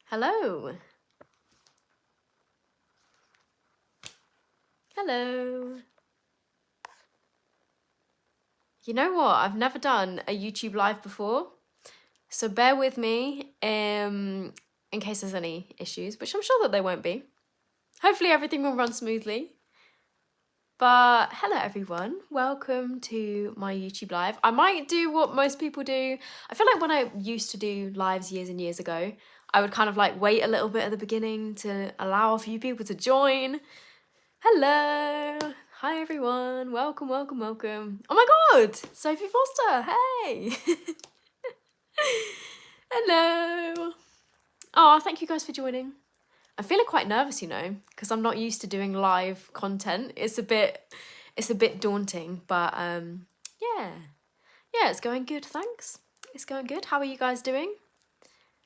Hello. Hello. You know what? I've never done a YouTube live before, so bear with me in case there's any issues, which I'm sure that there won't be. Hopefully everything will run smoothly. But hello everyone, welcome to my YouTube live. I might do what most people do. I feel like when I used to do lives years and years ago, I would kind of like wait a little bit at the beginning to allow a few people to join. Hello. Hi everyone. Welcome, welcome, welcome. Oh my god, Sophie Foster. Hey. Hello. Oh, thank you guys for joining. I'm feeling quite nervous, you know, because I'm not used to doing live content. It's a bit daunting, but yeah. Yeah, it's going good, thanks. It's going good. How are you guys doing?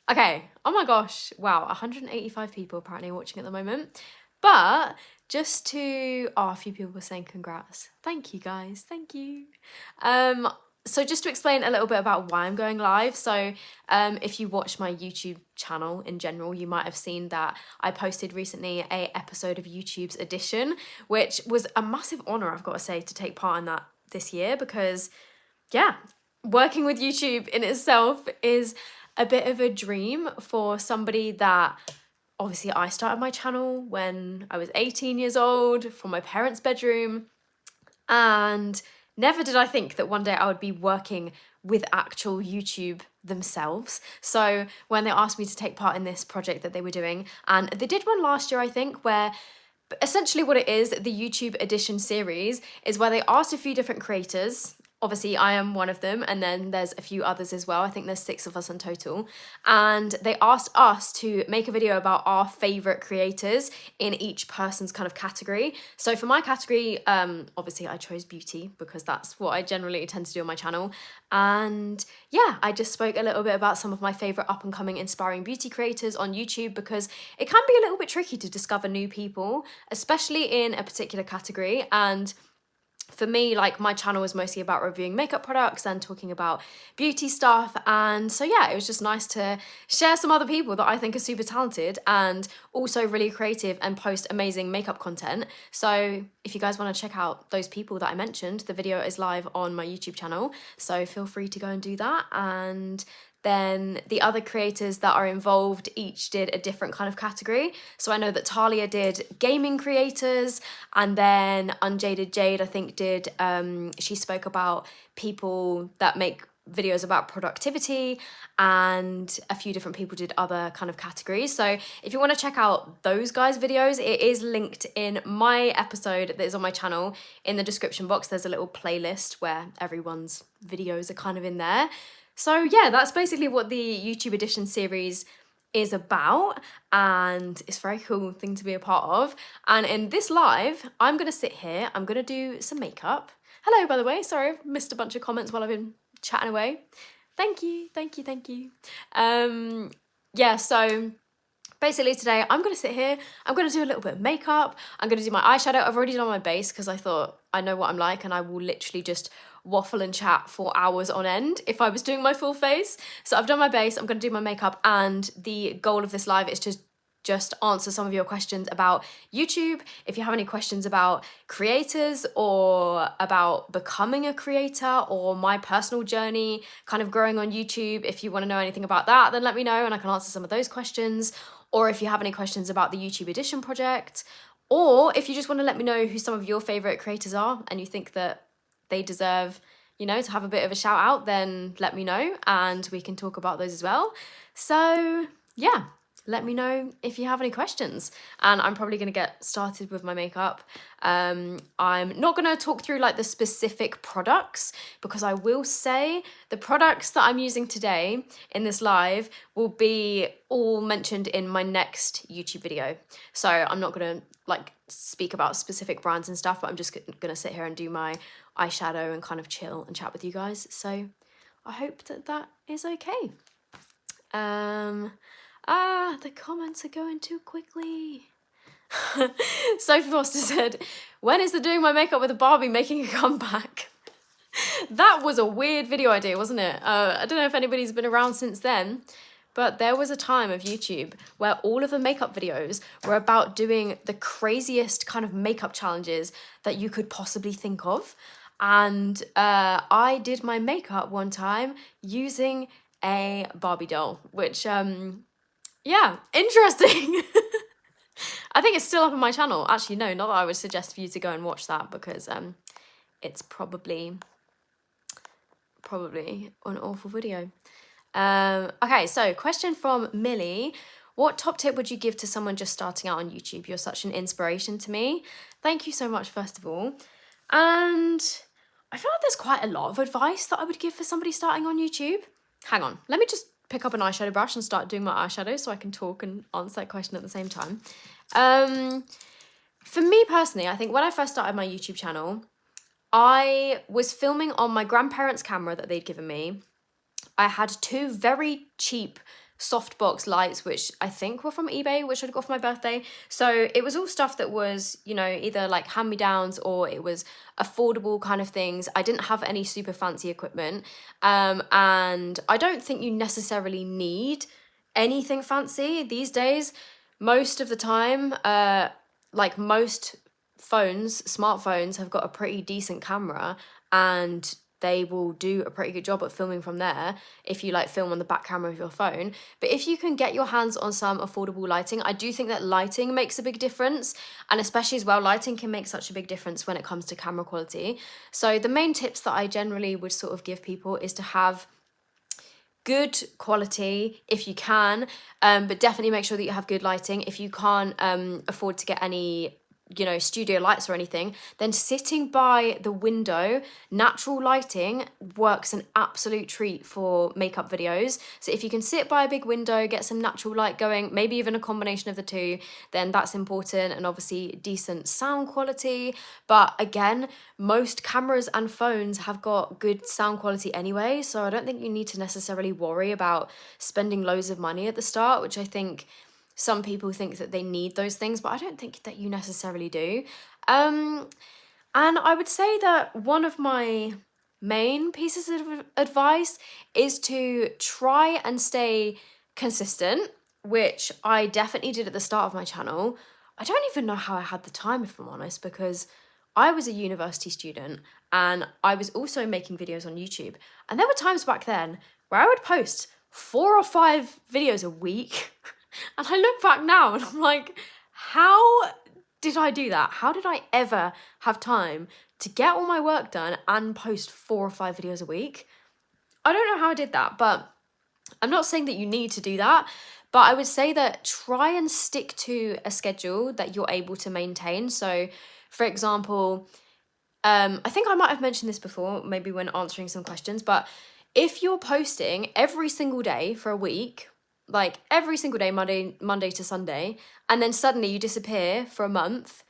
Okay. Oh my gosh. Wow, 185 people apparently watching at the moment. But just to, a few people were saying congrats. Thank you guys, thank you. So just to explain a little bit about why I'm going live. So if you watch my YouTube channel in general, you might have seen that I posted recently a episode of YouTube's Edition, which was a massive honor, I've got to say, to take part in that this year because, yeah, working with YouTube in itself is a bit of a dream for somebody that obviously I started my channel when I was 18 years old from my parents' bedroom, and never did I think that one day I would be working with actual YouTube themselves. So when they asked me to take part in this project that they were doing, and they did one last year, I think, where essentially what it is, the YouTube Edition series, is where they asked a few different creators. Obviously, I am one of them, and then there's a few others as well. I think there's 6 of us in total. And they asked us to make a video about our favourite creators in each person's kind of category. So for my category, obviously I chose beauty because that's what I generally tend to do on my channel. And yeah, I just spoke a little bit about some of my favourite up-and-coming inspiring beauty creators on YouTube because it can be a little bit tricky to discover new people, especially in a particular category. And for me, like, my channel is mostly about reviewing makeup products and talking about beauty stuff. And so, yeah, it was just nice to share some other people that I think are super talented and also really creative and post amazing makeup content. So if you guys want to check out those people that I mentioned, the video is live on my YouTube channel. So feel free to go and do that. And then the other creators that are involved each did a different kind of category. So I know that Talia did gaming creators, and then Unjaded Jade, I think, did, she spoke about people that make videos about productivity, and a few different people did other kind of categories. So if you want to check out those guys' videos, it is linked in my episode that is on my channel. In the description box, there's a little playlist where everyone's videos are kind of in there. So yeah, that's basically what the YouTube Edition series is about, and it's a very cool thing to be a part of. And in this live, I'm going to sit here, I'm going to do some makeup. Hello, by the way, sorry, I've missed a bunch of comments while I've been chatting away. Thank you, thank you, thank you. Yeah, so basically today I'm going to sit here, I'm going to do a little bit of makeup, I'm going to do my eyeshadow. I've already done my base because I thought I know what I'm like and I will literally just waffle and chat for hours on end if I was doing my full face. So I've done my base, I'm going to do my makeup, and the goal of this live is to just answer some of your questions about YouTube. If you have any questions about creators or about becoming a creator or my personal journey kind of growing on YouTube, if you want to know anything about that, then let me know and I can answer some of those questions. Or if you have any questions about the YouTube Edition project, or if you just want to let me know who some of your favorite creators are and you think that they deserve, you know, to have a bit of a shout out, then let me know and we can talk about those as well. So yeah, let me know if you have any questions, and I'm probably going to get started with my makeup. I'm not going to talk through like the specific products, because I will say the products that I'm using today in this live will be all mentioned in my next YouTube video. So I'm not going to like speak about specific brands and stuff, but I'm just going to sit here and do my eyeshadow and kind of chill and chat with you guys. So I hope that that is okay. The comments are going too quickly. Sophie Foster said, when is the doing my makeup with a Barbie making a comeback? That was a weird video idea, wasn't it? I don't know if anybody's been around since then, but there was a time of YouTube where all of the makeup videos were about doing the craziest kind of makeup challenges that you could possibly think of. And I did my makeup one time using a Barbie doll, which, yeah, interesting. I think it's still up on my channel. Actually, no, not that I would suggest for you to go and watch that, because it's probably an awful video. Okay, so question from Millie. What top tip would you give to someone just starting out on YouTube? You're such an inspiration to me. Thank you so much, first of all. And I feel like there's quite a lot of advice that I would give for somebody starting on YouTube. Hang on, let me just pick up an eyeshadow brush and start doing my eyeshadow so I can talk and answer that question at the same time. For me personally, I think when I first started my YouTube channel, I was filming on my grandparents' camera that they'd given me. I had 2 very cheap softbox lights, which I think were from eBay, which I'd got for my birthday. So it was all stuff that was, you know, either like hand-me-downs or it was affordable kind of things. I didn't have any super fancy equipment. And I don't think you necessarily need anything fancy these days. Most of the time, like most smartphones have got a pretty decent camera, and they will do a pretty good job at filming from there if you like film on the back camera of your phone. But if you can get your hands on some affordable lighting, I do think that lighting makes a big difference, and especially as well, lighting can make such a big difference when it comes to camera quality. So the main tips that I generally would sort of give people is to have good quality if you can, but definitely make sure that you have good lighting. If you can't afford to get any, you know, studio lights or anything, then sitting by the window, natural lighting works an absolute treat for makeup videos. So if you can sit by a big window, get some natural light going, maybe even a combination of the two, then that's important. And obviously decent sound quality. But again, most cameras and phones have got good sound quality anyway, so I don't think you need to necessarily worry about spending loads of money at the start, which I think some people think that they need those things, but I don't think that you necessarily do. And I would say that one of my main pieces of advice is to try and stay consistent, which I definitely did at the start of my channel. I don't even know how I had the time, if I'm honest, because I was a university student and I was also making videos on YouTube. And there were times back then where I would post 4 or 5 videos a week. And I look back now and I'm like, how did I do that? How did I ever have time to get all my work done and post 4 or 5 videos a week? I don't know how I did that, but I'm not saying that you need to do that. But I would say that try and stick to a schedule that you're able to maintain. So, for example, I think I might have mentioned this before, maybe when answering some questions, but if you're posting every single day for a week, like every single day, Monday to Sunday, and then suddenly you disappear for a month,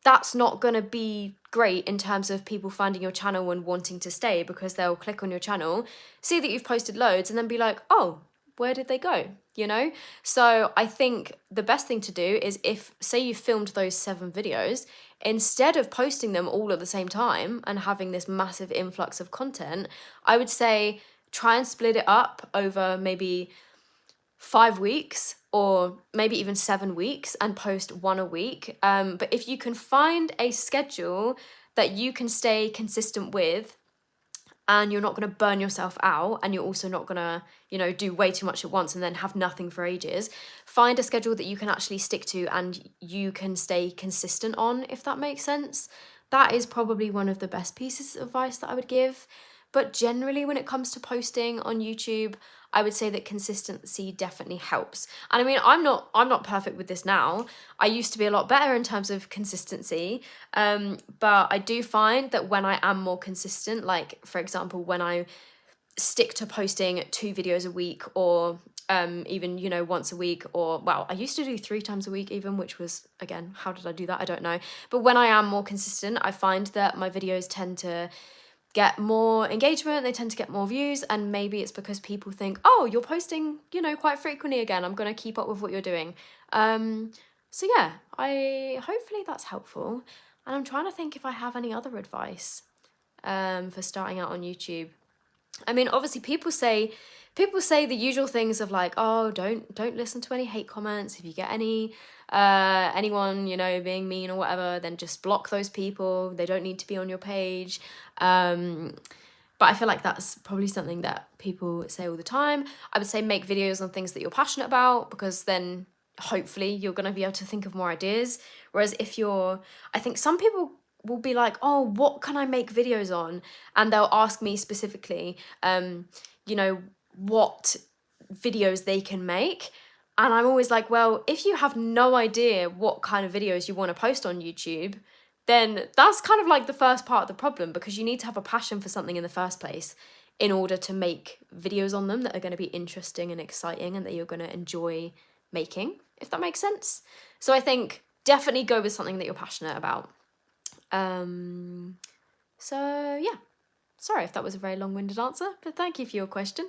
that's not going to be great in terms of people finding your channel and wanting to stay, because they'll click on your channel, see that you've posted loads, and then be like, oh, where did they go? You know? So I think the best thing to do is, if, say you filmed those 7 videos, instead of posting them all at the same time and having this massive influx of content, I would say try and split it up over maybe 5 weeks or maybe even 7 weeks and post 1 a week. But if you can find a schedule that you can stay consistent with, and you're not going to burn yourself out, and you're also not going to, you know, do way too much at once and then have nothing for ages, find a schedule that you can actually stick to and you can stay consistent on, if that makes sense. That is probably one of the best pieces of advice that I would give. But generally, when it comes to posting on YouTube, I would say that consistency definitely helps. And I mean, I'm not perfect with this now. I used to be a lot better in terms of consistency. But I do find that when I am more consistent, like for example, when I stick to posting 2 videos a week, or even, you know, once a week, or well, I used to do 3 times a week even, which was, again, how did I do that? I don't know. But when I am more consistent, I find that my videos tend to get more engagement, they tend to get more views, and maybe it's because people think, oh, you're posting, you know, quite frequently again, I'm going to keep up with what you're doing. So yeah, hopefully that's helpful. And I'm trying to think if I have any other advice for starting out on YouTube. I mean, obviously people say the usual things of like, oh, don't listen to any hate comments. If you get anyone, you know, being mean or whatever, then just block those people. They don't need to be on your page. But I feel like that's probably something that people say all the time. I would say make videos on things that you're passionate about, because then hopefully you're going to be able to think of more ideas. Whereas I think some people will be like, oh, what can I make videos on? And they'll ask me specifically, you know, what videos they can make. And I'm always like, well, if you have no idea what kind of videos you want to post on YouTube, then that's kind of like the first part of the problem, because you need to have a passion for something in the first place in order to make videos on them that are going to be interesting and exciting and that you're going to enjoy making, if that makes sense. So I think definitely go with something that you're passionate about. So yeah, sorry if that was a very long-winded answer, but thank you for your question.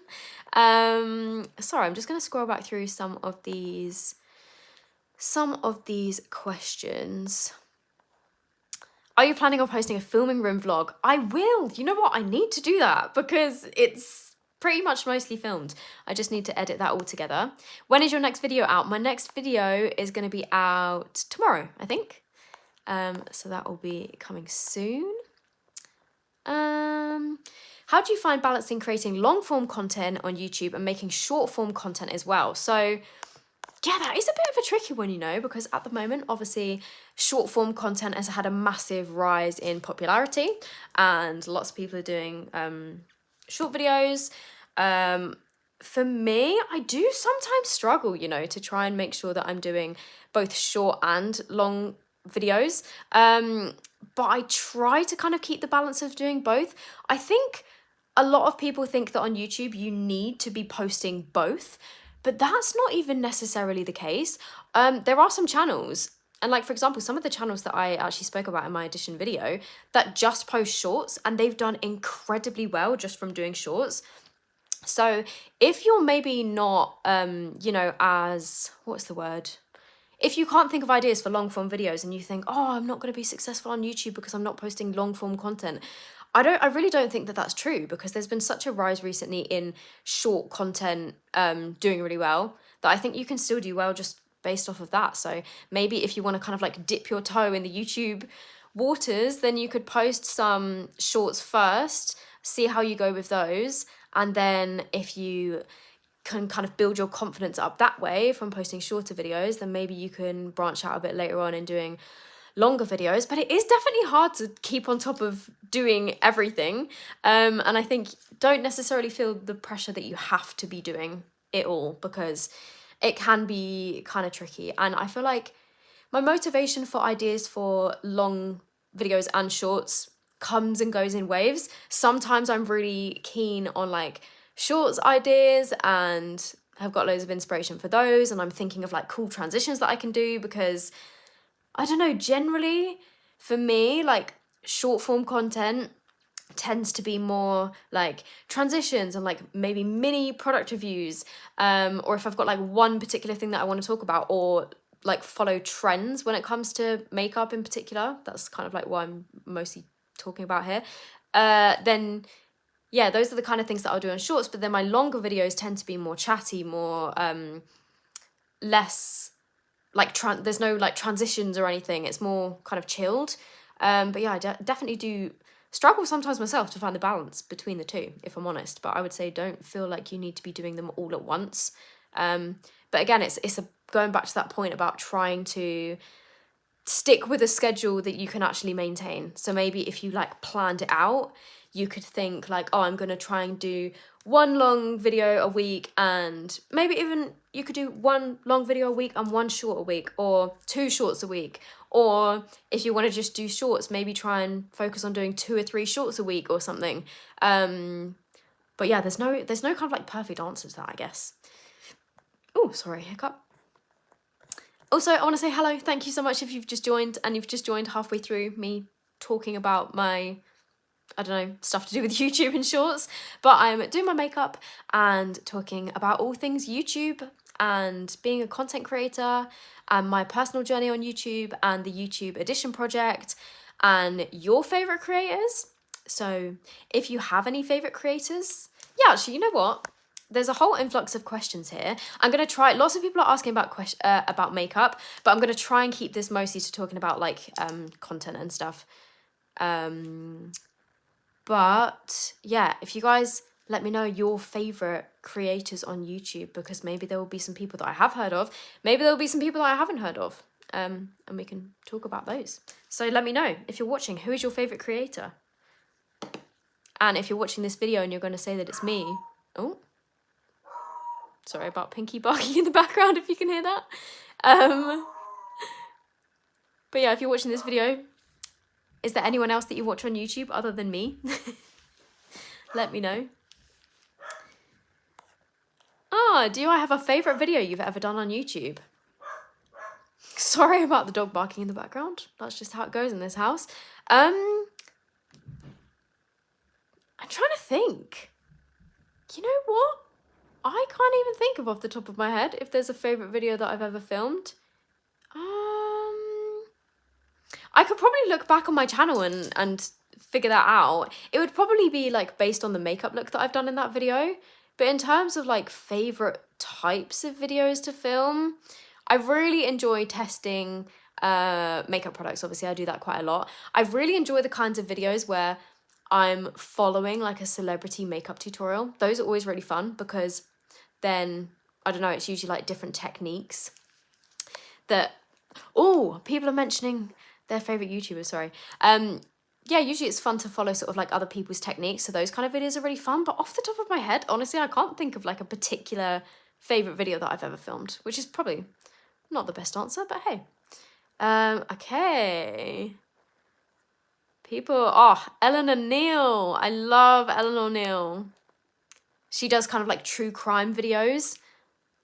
Sorry, I'm just going to scroll back through some of these questions. Are you planning on posting a filming room vlog? I will. You know what? I need to do that because it's pretty much mostly filmed. I just need to edit that all together. When is your next video out? My next video is going to be out tomorrow, I think. So that will be coming soon. How do you find balancing creating long form content on YouTube and making short form content as well? So yeah, that is a bit of a tricky one, you know, because at the moment, obviously, short form content has had a massive rise in popularity and lots of people are doing short videos. For me, I do sometimes struggle, you know, to try and make sure that I'm doing both short and long videos. But I try to kind of keep the balance of doing both. I think a lot of people think that on YouTube you need to be posting both, but that's not even necessarily the case. There are some channels, and like, for example, some of the channels that I actually spoke about in my audition video that just post shorts, and they've done incredibly well just from doing shorts. So if you're maybe not, you know, what's the word? If you can't think of ideas for long form videos and you think, oh, I'm not going to be successful on YouTube because I'm not posting long form content, I really don't think that that's true, because there's been such a rise recently in short content doing really well that I think you can still do well just based off of that. So maybe if you want to kind of like dip your toe in the YouTube waters, then you could post some shorts first, see how you go with those, and then if you can kind of build your confidence up that way from posting shorter videos, then maybe you can branch out a bit later on in doing longer videos. But it is definitely hard to keep on top of doing everything, and I think don't necessarily feel the pressure that you have to be doing it all, because it can be kind of tricky. And I feel like my motivation for ideas for long videos and shorts comes and goes in waves. Sometimes I'm really keen on like shorts ideas and have got loads of inspiration for those, and I'm thinking of like cool transitions that I can do, because I don't know, generally for me, like short form content tends to be more like transitions and like maybe mini product reviews, or if I've got like one particular thing that I want to talk about, or like follow trends when it comes to makeup in particular. That's kind of like what I'm mostly talking about here. Then yeah, those are the kind of things that I'll do on shorts. But then my longer videos tend to be more chatty, more less like there's no like transitions or anything. It's more kind of chilled. But yeah, I definitely do struggle sometimes myself to find the balance between the two, if I'm honest. But I would say don't feel like you need to be doing them all at once. But again, it's going back to that point about trying to stick with a schedule that you can actually maintain. So maybe if you like planned it out, you could think like, oh, I'm going to try and do one long video a week, and maybe even you could do one long video a week and one short a week, or 2 shorts a week. Or if you want to just do shorts, maybe try and focus on doing 2 or 3 shorts a week or something. But yeah, there's no kind of like perfect answer to that, I guess. Oh, sorry, hiccup. Also, I want to say hello. Thank you so much if you've just joined, and you've just joined halfway through me talking about my, I don't know, stuff to do with YouTube and shorts. But I'm doing my makeup and talking about all things YouTube and being a content creator and my personal journey on YouTube and the YouTube Edition project and your favourite creators. So if you have any favourite creators, Yeah, actually, you know what? There's a whole influx of questions here. I'm going to try, lots of people are asking about makeup, but I'm going to try and keep this mostly to talking about like content and stuff. But yeah, if you guys let me know your favorite creators on YouTube, because maybe there will be some people that I have heard of, maybe there will be some people that I haven't heard of, and we can talk about those. So let me know if you're watching, who is your favorite creator? And if you're watching this video and you're going to say that it's me, oh, sorry about Pinky barking in the background if you can hear that. But yeah, if you're watching this video, is there anyone else that you watch on YouTube other than me? Let me know. Do I have a favourite video you've ever done on YouTube? Sorry about the dog barking in the background. That's just how it goes in this house. I'm trying to think. You know what? I can't even think of off the top of my head if there's a favourite video that I've ever filmed. I could probably look back on my channel and figure that out. It would probably be like based on the makeup look that I've done in that video. But in terms of like favourite types of videos to film, I really enjoy testing makeup products. Obviously, I do that quite a lot. I really enjoy the kinds of videos where I'm following like a celebrity makeup tutorial. Those are always really fun because then, I don't know, it's usually like different techniques that, people are mentioning their favourite YouTubers, sorry. Yeah, usually it's fun to follow sort of like other people's techniques. So those kind of videos are really fun. But off the top of my head, honestly, I can't think of like a particular favourite video that I've ever filmed, which is probably not the best answer, but hey. Okay. People, Eleanor Neal. I love Eleanor Neal. She does kind of like true crime videos.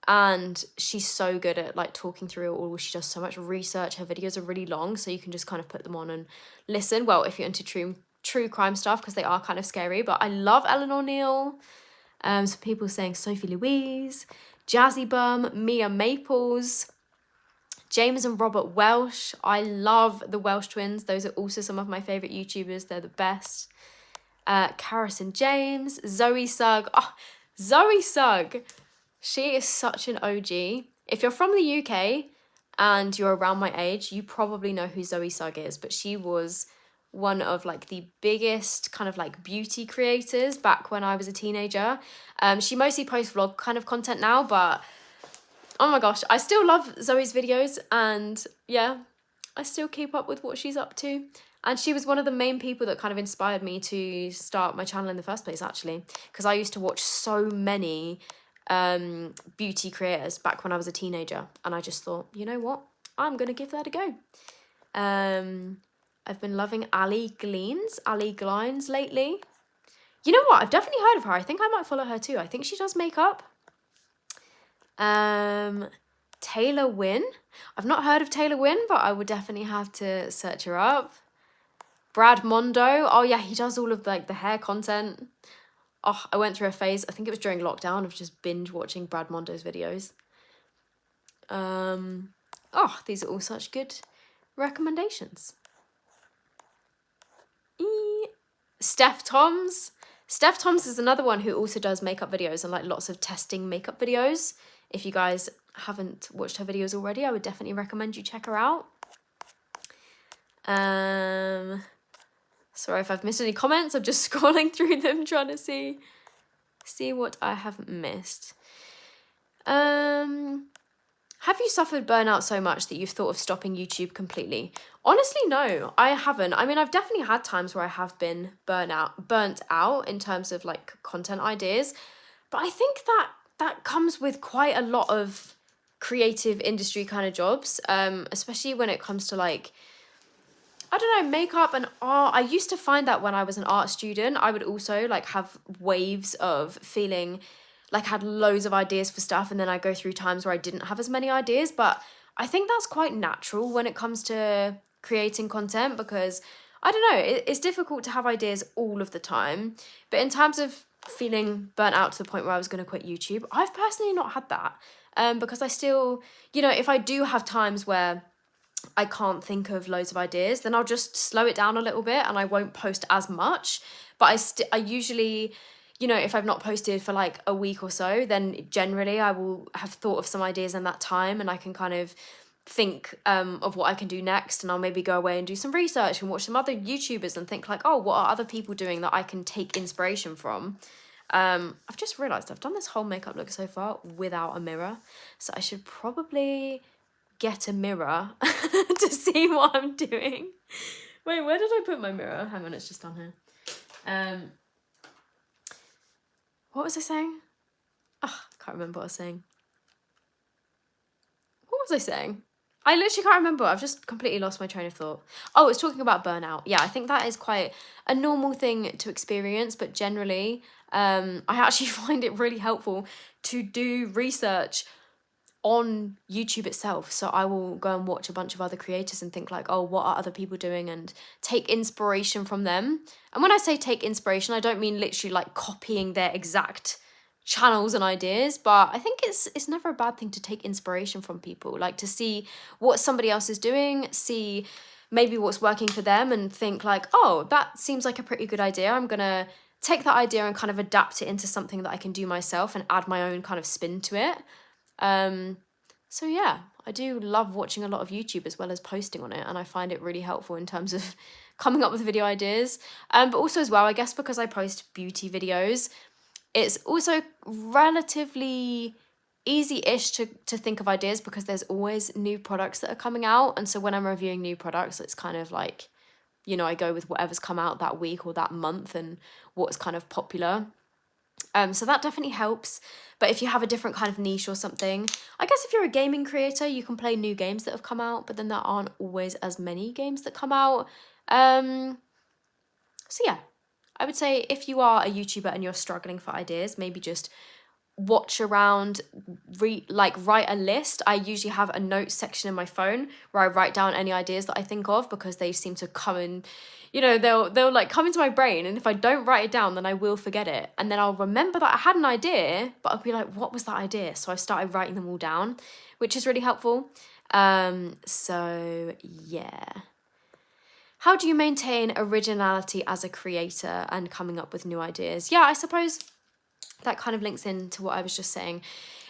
And she's so good at like talking through it all. She does so much research. Her videos are really long, so you can just kind of put them on and listen. Well, if you're into true crime stuff, because they are kind of scary. But I love Eleanor Neal. So people saying Sophie Louise, Jazzy Bum, Mia Maples, James and Robert Welsh. I love the Welsh twins. Those are also some of my favourite YouTubers. They're the best. Karis and James, Zoe Sugg. Zoe Sugg. She is such an OG. If you're from the UK and you're around my age, you probably know who Zoe Sugg is, but she was one of like the biggest kind of like beauty creators back when I was a teenager. She mostly posts vlog kind of content now, but oh my gosh, I still love Zoe's videos, and yeah, I still keep up with what she's up to. And she was one of the main people that kind of inspired me to start my channel in the first place, actually, because I used to watch so many beauty creators back when I was a teenager, and I just thought, you know what, I'm gonna give that a go. I've been loving Ali Glines lately. You know what, I've definitely heard of her. I think I might follow her too. I think she does makeup. Taylor Wynn. I've not heard of Taylor Wynn, but I would definitely have to search her up. Brad Mondo. Oh yeah, he does all of like the hair content. I went through a phase, I think it was during lockdown, of just binge watching Brad Mondo's videos. These are all such good recommendations. Steph Toms. Steph Toms is another one who also does makeup videos and like lots of testing makeup videos. If you guys haven't watched her videos already, I would definitely recommend you check her out. Sorry if I've missed any comments. I'm just scrolling through them trying to see what I haven't missed. Have you suffered burnout so much that you've thought of stopping YouTube completely? Honestly, no, I haven't. I mean, I've definitely had times where I have been burnt out in terms of like content ideas, but I think that comes with quite a lot of creative industry kind of jobs, especially when it comes to like, I don't know, makeup and art. I used to find that when I was an art student, I would also like have waves of feeling like I had loads of ideas for stuff, and then I go through times where I didn't have as many ideas. But I think that's quite natural when it comes to creating content, because I don't know, it's difficult to have ideas all of the time. But in terms of feeling burnt out to the point where I was going to quit YouTube, I've personally not had that, because I still, you know, if I do have times where I can't think of loads of ideas, then I'll just slow it down a little bit and I won't post as much. But I usually, you know, if I've not posted for like a week or so, then generally I will have thought of some ideas in that time, and I can kind of think of what I can do next, and I'll maybe go away and do some research and watch some other YouTubers and think like, oh, what are other people doing that I can take inspiration from? I've just realised I've done this whole makeup look so far without a mirror, so I should probably get a mirror to see what I'm doing. Wait, where did I put my mirror? Hang on, it's just on here. What was I saying? Oh, I can't remember what I was saying. What was I saying? I literally can't remember. I've just completely lost my train of thought. Oh, it's talking about burnout. Yeah, I think that is quite a normal thing to experience, but generally, I actually find it really helpful to do research on YouTube itself. So I will go and watch a bunch of other creators and think like, oh, what are other people doing, and take inspiration from them. And when I say take inspiration, I don't mean literally like copying their exact channels and ideas, but I think it's never a bad thing to take inspiration from people, like to see what somebody else is doing, see maybe what's working for them, and think like, oh, that seems like a pretty good idea. I'm gonna take that idea and kind of adapt it into something that I can do myself and add my own kind of spin to it. So yeah, I do love watching a lot of YouTube as well as posting on it, and I find it really helpful in terms of coming up with video ideas. But also as well, I guess because I post beauty videos, it's also relatively easy-ish to think of ideas because there's always new products that are coming out. And so when I'm reviewing new products, it's kind of like, you know, I go with whatever's come out that week or that month and what's kind of popular. So that definitely helps. But if you have a different kind of niche or something, I guess if you're a gaming creator, you can play new games that have come out, but then there aren't always as many games that come out. So yeah, I would say if you are a YouTuber and you're struggling for ideas, maybe just watch around, write a list. I usually have a notes section in my phone where I write down any ideas that I think of, because they seem to come in, you know, they'll like come into my brain, and if I don't write it down, then I will forget it, and then I'll remember that I had an idea, but I'll be like, what was that idea? So I started writing them all down, which is really helpful. So yeah. How do you maintain originality as a creator and coming up with new ideas? Yeah, I suppose that kind of links into what I was just saying.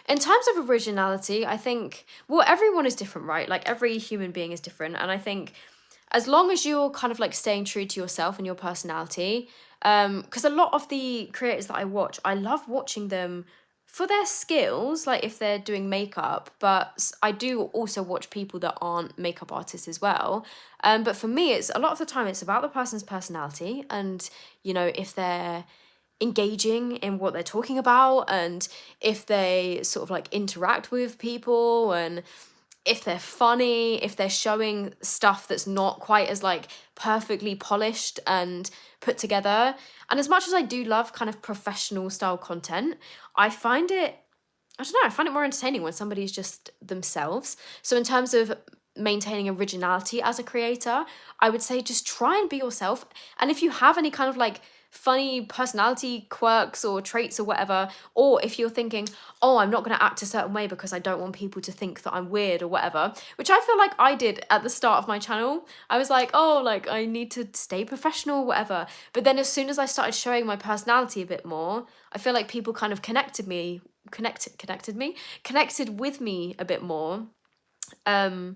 In terms of originality, I think, well, everyone is different, right? Like every human being is different. And I think as long as you're kind of like staying true to yourself and your personality, because a lot of the creators that I watch, I love watching them for their skills, like if they're doing makeup, but I do also watch people that aren't makeup artists as well. But for me, it's a lot of the time it's about the person's personality, and, you know, if they're engaging in what they're talking about, and if they sort of like interact with people, and if they're funny, if they're showing stuff that's not quite as like perfectly polished and put together. And as much as I do love kind of professional style content, I find it, I don't know, I find it more entertaining when somebody's just themselves. So in terms of maintaining originality as a creator, I would say just try and be yourself. And if you have any kind of like funny personality quirks or traits or whatever, or if you're thinking, oh, I'm not going to act a certain way because I don't want people to think that I'm weird or whatever, which I feel like I did at the start of my channel. I was like, oh, like I need to stay professional or whatever. But then as soon as I started showing my personality a bit more, I feel like people kind of connected with me a bit more, and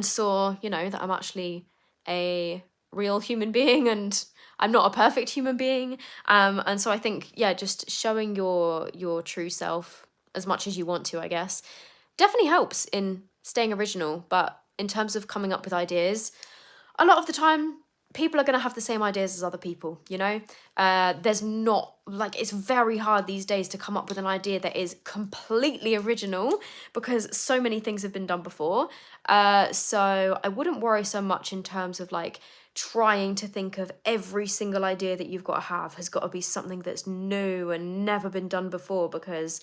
saw, you know, that I'm actually a real human being and I'm not a perfect human being. And so I think, yeah, just showing your true self as much as you want to, I guess, definitely helps in staying original. But in terms of coming up with ideas, a lot of the time people are going to have the same ideas as other people, you know? There's not, like, it's very hard these days to come up with an idea that is completely original because so many things have been done before. So I wouldn't worry so much in terms of like trying to think of every single idea that you've got to have has got to be something that's new and never been done before, because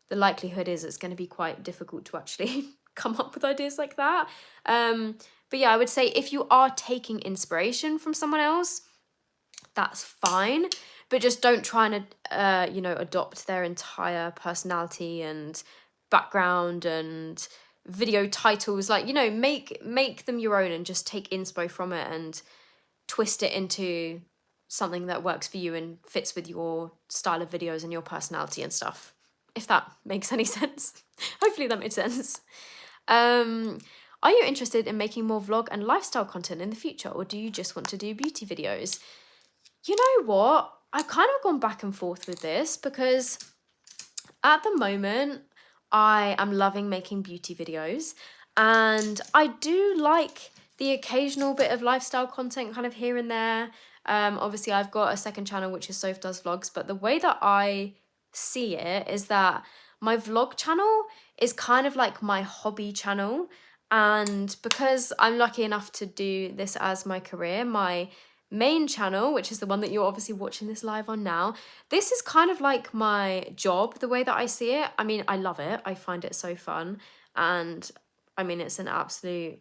the likelihood is it's going to be quite difficult to actually come up with ideas like that. But yeah, I would say if you are taking inspiration from someone else, that's fine, but just don't try and you know, adopt their entire personality and background and video titles. Like, you know, make them your own and just take inspo from it and twist it into something that works for you and fits with your style of videos and your personality and stuff. If that makes any sense. Hopefully that made sense. Are you interested in making more vlog and lifestyle content in the future, or do you just want to do beauty videos? You know what? I've kind of gone back and forth with this because at the moment I am loving making beauty videos, and I do like the occasional bit of lifestyle content kind of here and there. Obviously I've got a second channel which is SOPH Does Vlogs, but the way that I see it is that my vlog channel is kind of like my hobby channel, and because I'm lucky enough to do this as my career, my main channel, which is the one that you're obviously watching this live on now, this is kind of like my job, the way that I see it. I mean, I love it. I find it so fun, and I mean, it's an absolute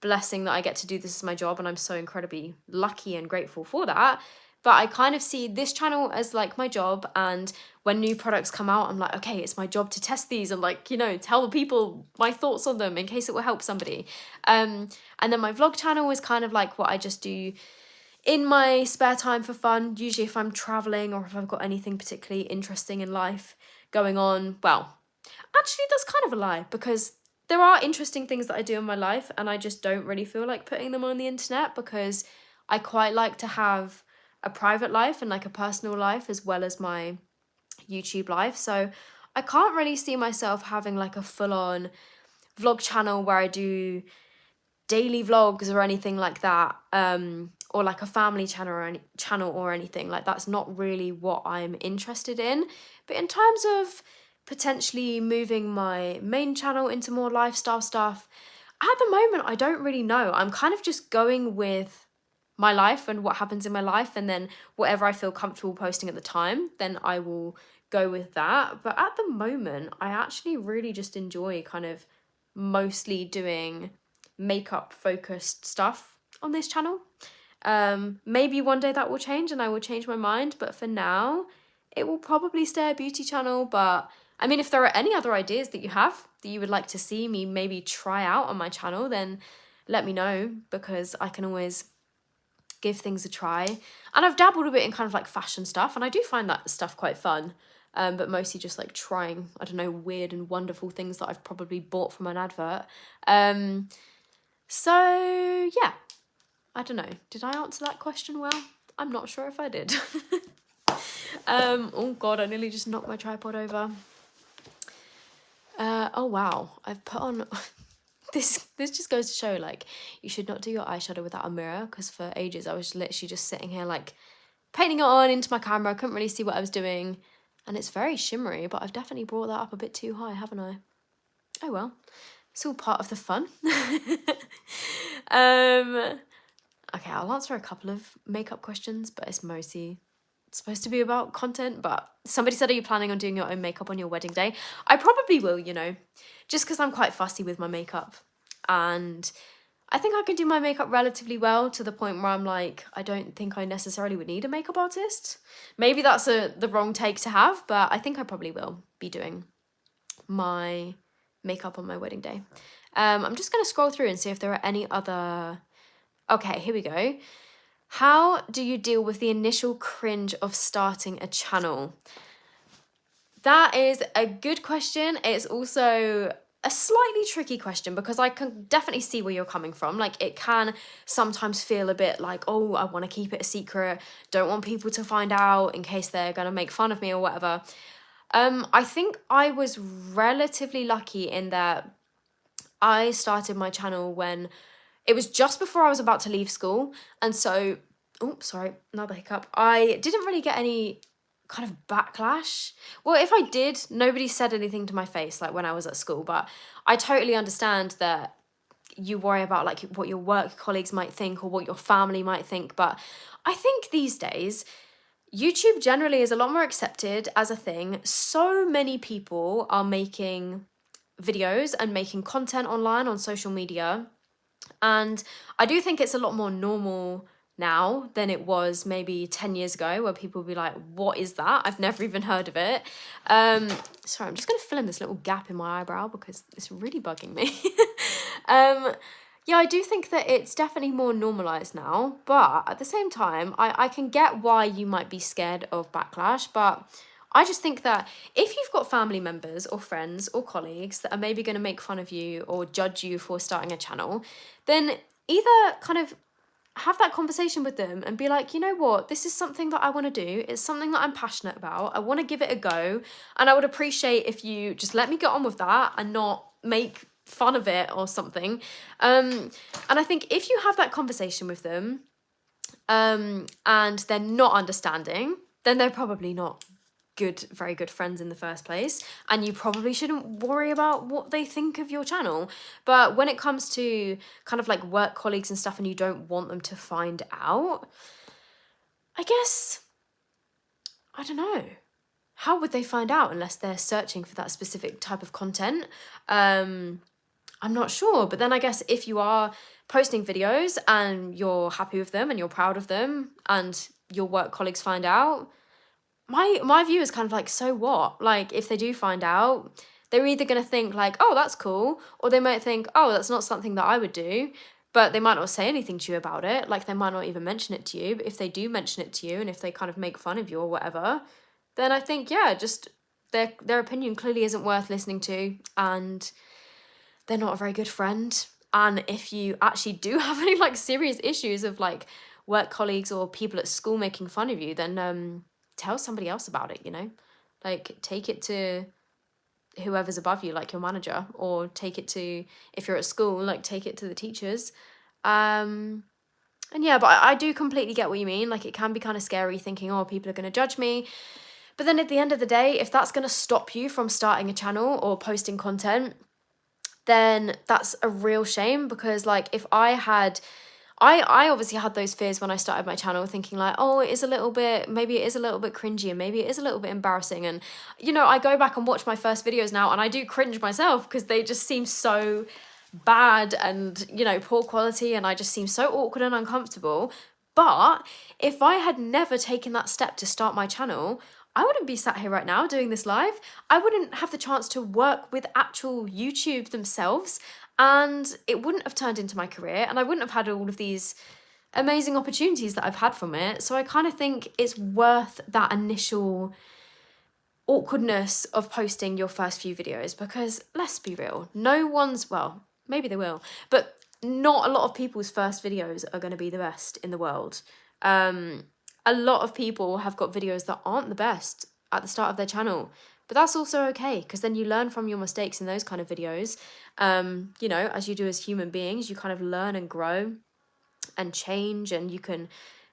blessing that I get to do this as my job, and I'm so incredibly lucky and grateful for that. But I kind of see this channel as like my job, and when new products come out, I'm like, okay, it's my job to test these and like, you know, tell people my thoughts on them in case it will help somebody. And then my vlog channel is kind of like what I just do in my spare time for fun, usually if I'm traveling or if I've got anything particularly interesting in life going on. Well, actually that's kind of a lie, because there are interesting things that I do in my life and I just don't really feel like putting them on the internet, because I quite like to have a private life and like a personal life as well as my YouTube life. So I can't really see myself having like a full-on vlog channel where I do daily vlogs or anything like that, or like a family channel or anything like that's not really what I'm interested in. But in terms of potentially moving my main channel into more lifestyle stuff, at the moment I don't really know. I'm kind of just going with my life and what happens in my life, and then whatever I feel comfortable posting at the time, then I will go with that. But at the moment I actually really just enjoy kind of mostly doing makeup focused stuff on this channel. Maybe one day that will change and I will change my mind, but for now it will probably stay a beauty channel. But I mean, if there are any other ideas that you have that you would like to see me maybe try out on my channel, then let me know, because I can always give things a try. And I've dabbled a bit in kind of like fashion stuff, and I do find that stuff quite fun. But mostly just like trying, I don't know, weird and wonderful things that I've probably bought from an advert. So yeah, I don't know. Did I answer that question well? I'm not sure if I did. Oh God, I nearly just knocked my tripod over. Oh wow, I've put on... This just goes to show, like, you should not do your eyeshadow without a mirror, because for ages I was literally just sitting here like painting it on into my camera. I couldn't really see what I was doing, and it's very shimmery, but I've definitely brought that up a bit too high, haven't I? Oh well, it's all part of the fun. Okay, I'll answer a couple of makeup questions, but it's mostly supposed to be about content. But somebody said, are you planning on doing your own makeup on your wedding day? I probably will, you know, just because I'm quite fussy with my makeup, and I think I can do my makeup relatively well, to the point where I'm like, I don't think I necessarily would need a makeup artist. Maybe that's the wrong take to have, but I think I probably will be doing my makeup on my wedding day. I'm just going to scroll through and see if there are any other... Okay, here we go. How do you deal with the initial cringe of starting a channel? That is a good question. It's also a slightly tricky question, because I can definitely see where you're coming from. Like, it can sometimes feel a bit like, oh, I want to keep it a secret, don't want people to find out in case they're going to make fun of me or whatever. I think I was relatively lucky in that I started my channel when it was just before I was about to leave school. And so, oh, sorry, another hiccup. I didn't really get any kind of backlash. Well, if I did, nobody said anything to my face, like when I was at school. But I totally understand that you worry about like what your work colleagues might think or what your family might think. But I think these days, YouTube generally is a lot more accepted as a thing. So many people are making videos and making content online on social media. And I do think it's a lot more normal now than it was maybe 10 years ago, where people would be like, what is that? I've never even heard of it. Sorry, I'm just going to fill in this little gap in my eyebrow because it's really bugging me. Yeah, I do think that it's definitely more normalized now, but at the same time, I can get why you might be scared of backlash, but I just think that if you've got family members or friends or colleagues that are maybe going to make fun of you or judge you for starting a channel, then either kind of have that conversation with them and be like, you know what, this is something that I want to do. It's something that I'm passionate about. I want to give it a go. And I would appreciate if you just let me get on with that and not make fun of it or something. And I think if you have that conversation with them and they're not understanding, then they're probably not very good friends in the first place, and you probably shouldn't worry about what they think of your channel. But when it comes to kind of like work colleagues and stuff and you don't want them to find out, I guess, I don't know, how would they find out unless they're searching for that specific type of content? I'm not sure. But then I guess if you are posting videos and you're happy with them and you're proud of them and your work colleagues find out, my view is kind of like, so what? Like, if they do find out, they're either going to think like, oh, that's cool, or they might think, oh, that's not something that I would do, but they might not say anything to you about it. Like, they might not even mention it to you. But if they do mention it to you and if they kind of make fun of you or whatever, then I think, yeah, just their opinion clearly isn't worth listening to, and they're not a very good friend. And if you actually do have any like serious issues of like work colleagues or people at school making fun of you, then tell somebody else about it, you know? Like, take it to whoever's above you, like your manager, or take it to, if you're at school, like take it to the teachers. And yeah, but I do completely get what you mean. Like, it can be kind of scary thinking, oh, people are going to judge me. But then at the end of the day, if that's going to stop you from starting a channel or posting content, then that's a real shame. Because like, if I obviously had those fears when I started my channel, thinking like, oh, maybe it is a little bit cringy and maybe it is a little bit embarrassing. And, you know, I go back and watch my first videos now and I do cringe myself because they just seem so bad and, you know, poor quality, and I just seem so awkward and uncomfortable. But if I had never taken that step to start my channel, I wouldn't be sat here right now doing this live. I wouldn't have the chance to work with actual YouTube themselves, and it wouldn't have turned into my career, and I wouldn't have had all of these amazing opportunities that I've had from it. So I kind of think it's worth that initial awkwardness of posting your first few videos, because let's be real, well, maybe they will, but not a lot of people's first videos are going to be the best in the world. A lot of people have got videos that aren't the best at the start of their channel, but that's also okay, because then you learn from your mistakes in those kind of videos. You know, as you do as human beings, you kind of learn and grow and change, and you can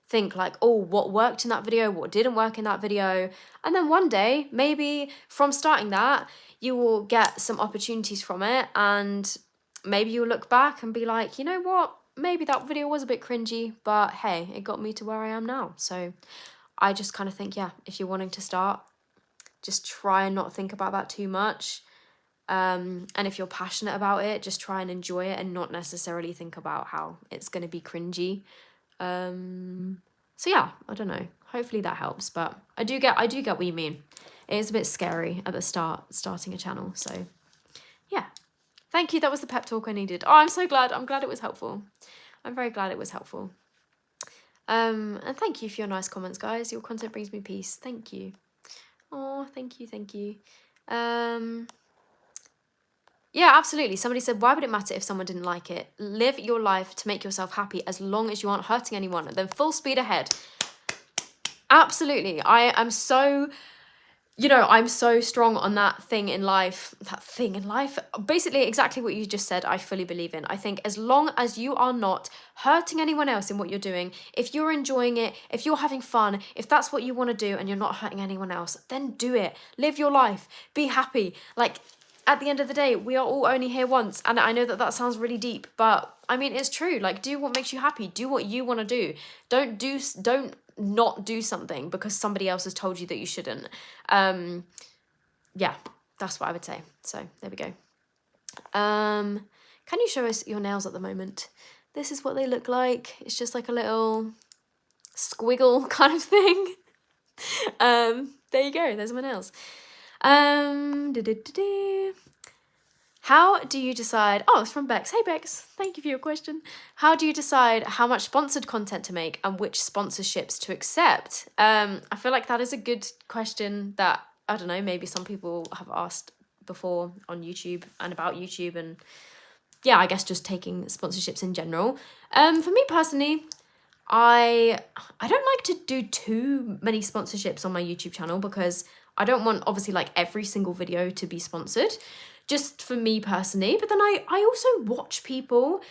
think like, oh, what worked in that video, what didn't work in that video. And then one day, maybe from starting that, you will get some opportunities from it, and maybe you'll look back and be like, you know what, maybe that video was a bit cringy, but hey, it got me to where I am now. So I just kind of think, yeah, if you're wanting to start, just try and not think about that too much. And if you're passionate about it, just try and enjoy it and not necessarily think about how it's going to be cringy. So yeah, I don't know. Hopefully that helps, but I do get what you mean. It is a bit scary at the starting a channel. So yeah, thank you. That was the pep talk I needed. Oh, I'm so glad. I'm glad it was helpful. I'm very glad it was helpful. And thank you for your nice comments, guys. Your content brings me peace. Thank you. Oh, thank you. Yeah, absolutely. Somebody said, why would it matter if someone didn't like it? Live your life to make yourself happy as long as you aren't hurting anyone. And then full speed ahead. Absolutely. I'm so strong on that thing in life. Basically, exactly what you just said, I fully believe in. I think as long as you are not hurting anyone else in what you're doing, if you're enjoying it, if you're having fun, if that's what you want to do and you're not hurting anyone else, then do it. Live your life. Be happy. Like, at the end of the day, we are all only here once. And I know that sounds really deep, but I mean, it's true. Like, do what makes you happy. Do what you want to do. Don't not do something because somebody else has told you that you shouldn't. Yeah, that's what I would say. So there we go. Can you show us your nails at the moment? This is what they look like. It's just like a little squiggle kind of thing. There you go. There's my nails. How How do you decide, oh, it's from Bex. Hey Bex, thank you for your question. How do you decide how much sponsored content to make and which sponsorships to accept? I feel like that is a good question that, I don't know, maybe some people have asked before on YouTube and about YouTube, and yeah, I guess just taking sponsorships in general. For me personally, I don't like to do too many sponsorships on my YouTube channel because I don't want obviously like every single video to be sponsored, just for me personally. But then I also watch people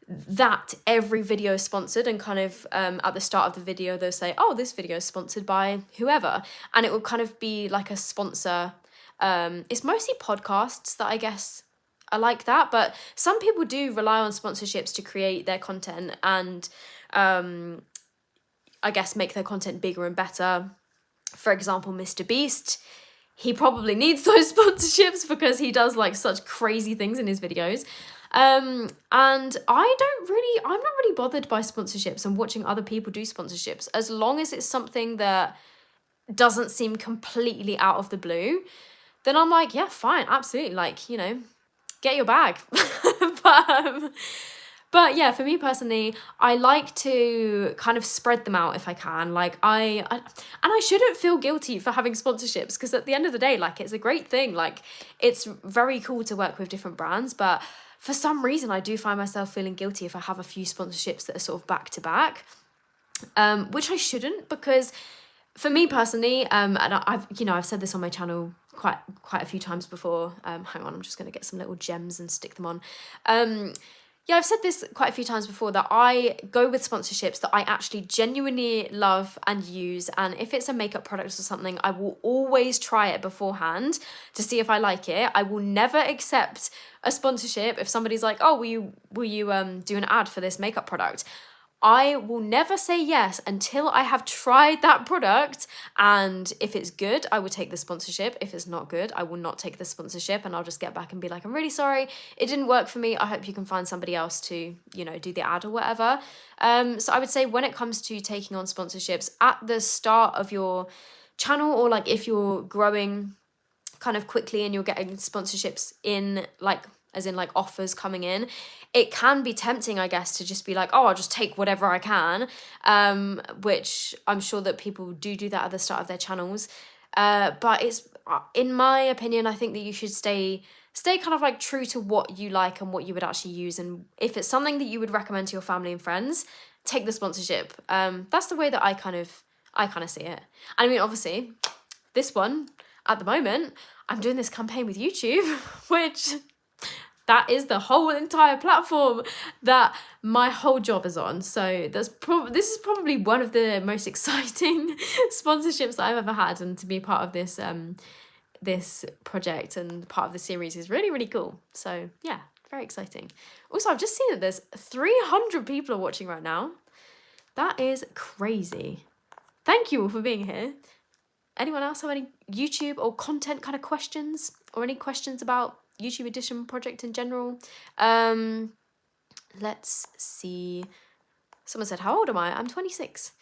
that every video is sponsored, and kind of at the start of the video they'll say, oh, this video is sponsored by whoever, and it will kind of be like a sponsor. It's mostly podcasts that I guess are like that, but some people do rely on sponsorships to create their content and I guess make their content bigger and better. For example, Mr. Beast, he probably needs those sponsorships because he does like such crazy things in his videos. And I'm not really bothered by sponsorships and watching other people do sponsorships, as long as it's something that doesn't seem completely out of the blue. Then I'm like, yeah, fine, absolutely, like, you know, get your bag. But yeah, for me personally, I like to kind of spread them out if I can. Like and I shouldn't feel guilty for having sponsorships, because at the end of the day, like, it's a great thing. Like, it's very cool to work with different brands, but for some reason I do find myself feeling guilty if I have a few sponsorships that are sort of back to back, which I shouldn't, because for me personally, and I've said this on my channel quite a few times before. Hang on, I'm just going to get some little gems and stick them on. Yeah, I've said this quite a few times before, that I go with sponsorships that I actually genuinely love and use. And if it's a makeup product or something, I will always try it beforehand to see if I like it. I will never accept a sponsorship if somebody's like, oh, will you do an ad for this makeup product? I will never say yes until I have tried that product, and if it's good, I will take the sponsorship. If it's not good, I will not take the sponsorship, and I'll just get back and be like, I'm really sorry, it didn't work for me. I hope you can find somebody else to, you know, do the ad or whatever. So I would say when it comes to taking on sponsorships at the start of your channel, or like if you're growing kind of quickly and you're getting sponsorships in, like, as in like offers coming in, it can be tempting, I guess, to just be like, oh, I'll just take whatever I can, which I'm sure that people do that at the start of their channels. But it's, in my opinion, I think that you should stay kind of like true to what you like and what you would actually use. And if it's something that you would recommend to your family and friends, take the sponsorship. That's the way that I kind of see it. And I mean, obviously, this one, at the moment, I'm doing this campaign with YouTube, which... that is the whole entire platform that my whole job is on. So this is probably one of the most exciting sponsorships that I've ever had, and to be part of this this project and part of the series is really, really cool. So yeah, very exciting. Also, I've just seen that there's 300 people are watching right now. That is crazy. Thank you all for being here. Anyone else have any YouTube or content kind of questions, or any questions about YouTube Edition project in general? Let's see. Someone said, how old am I? I'm 26.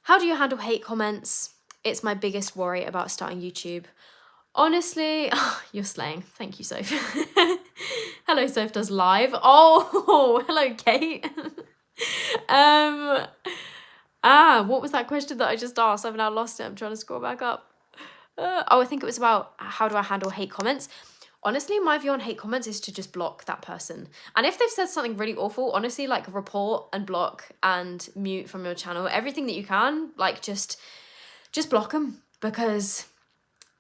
How do you handle hate comments? It's my biggest worry about starting YouTube. Honestly, you're slaying. Thank you, Soph. Hello, Soph does live. Oh, hello, Kate. What was that question that I just asked? I've now lost it. I'm trying to scroll back up. I think it was about how do I handle hate comments. Honestly, my view on hate comments is to just block that person. And if they've said something really awful, honestly, like, report and block and mute from your channel. Everything that you can, like, just block them, because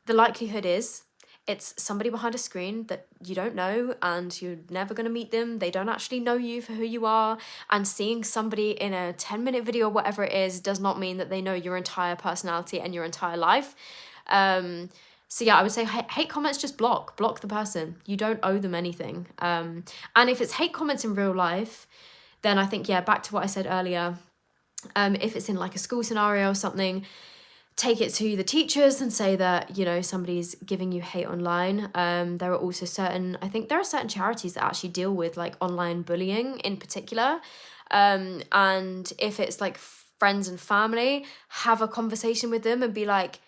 the likelihood is it's somebody behind a screen that you don't know, and you're never going to meet them. They don't actually know you for who you are. And seeing somebody in a 10-minute video or whatever it is does not mean that they know your entire personality and your entire life. So yeah, I would say hate comments, just block the person. You don't owe them anything. And if it's hate comments in real life, then I think, yeah, back to what I said earlier. If it's in like a school scenario or something, take it to the teachers and say that, you know, somebody's giving you hate online. There are also certain charities that actually deal with like online bullying in particular. And if it's like friends and family, have a conversation with them and be like,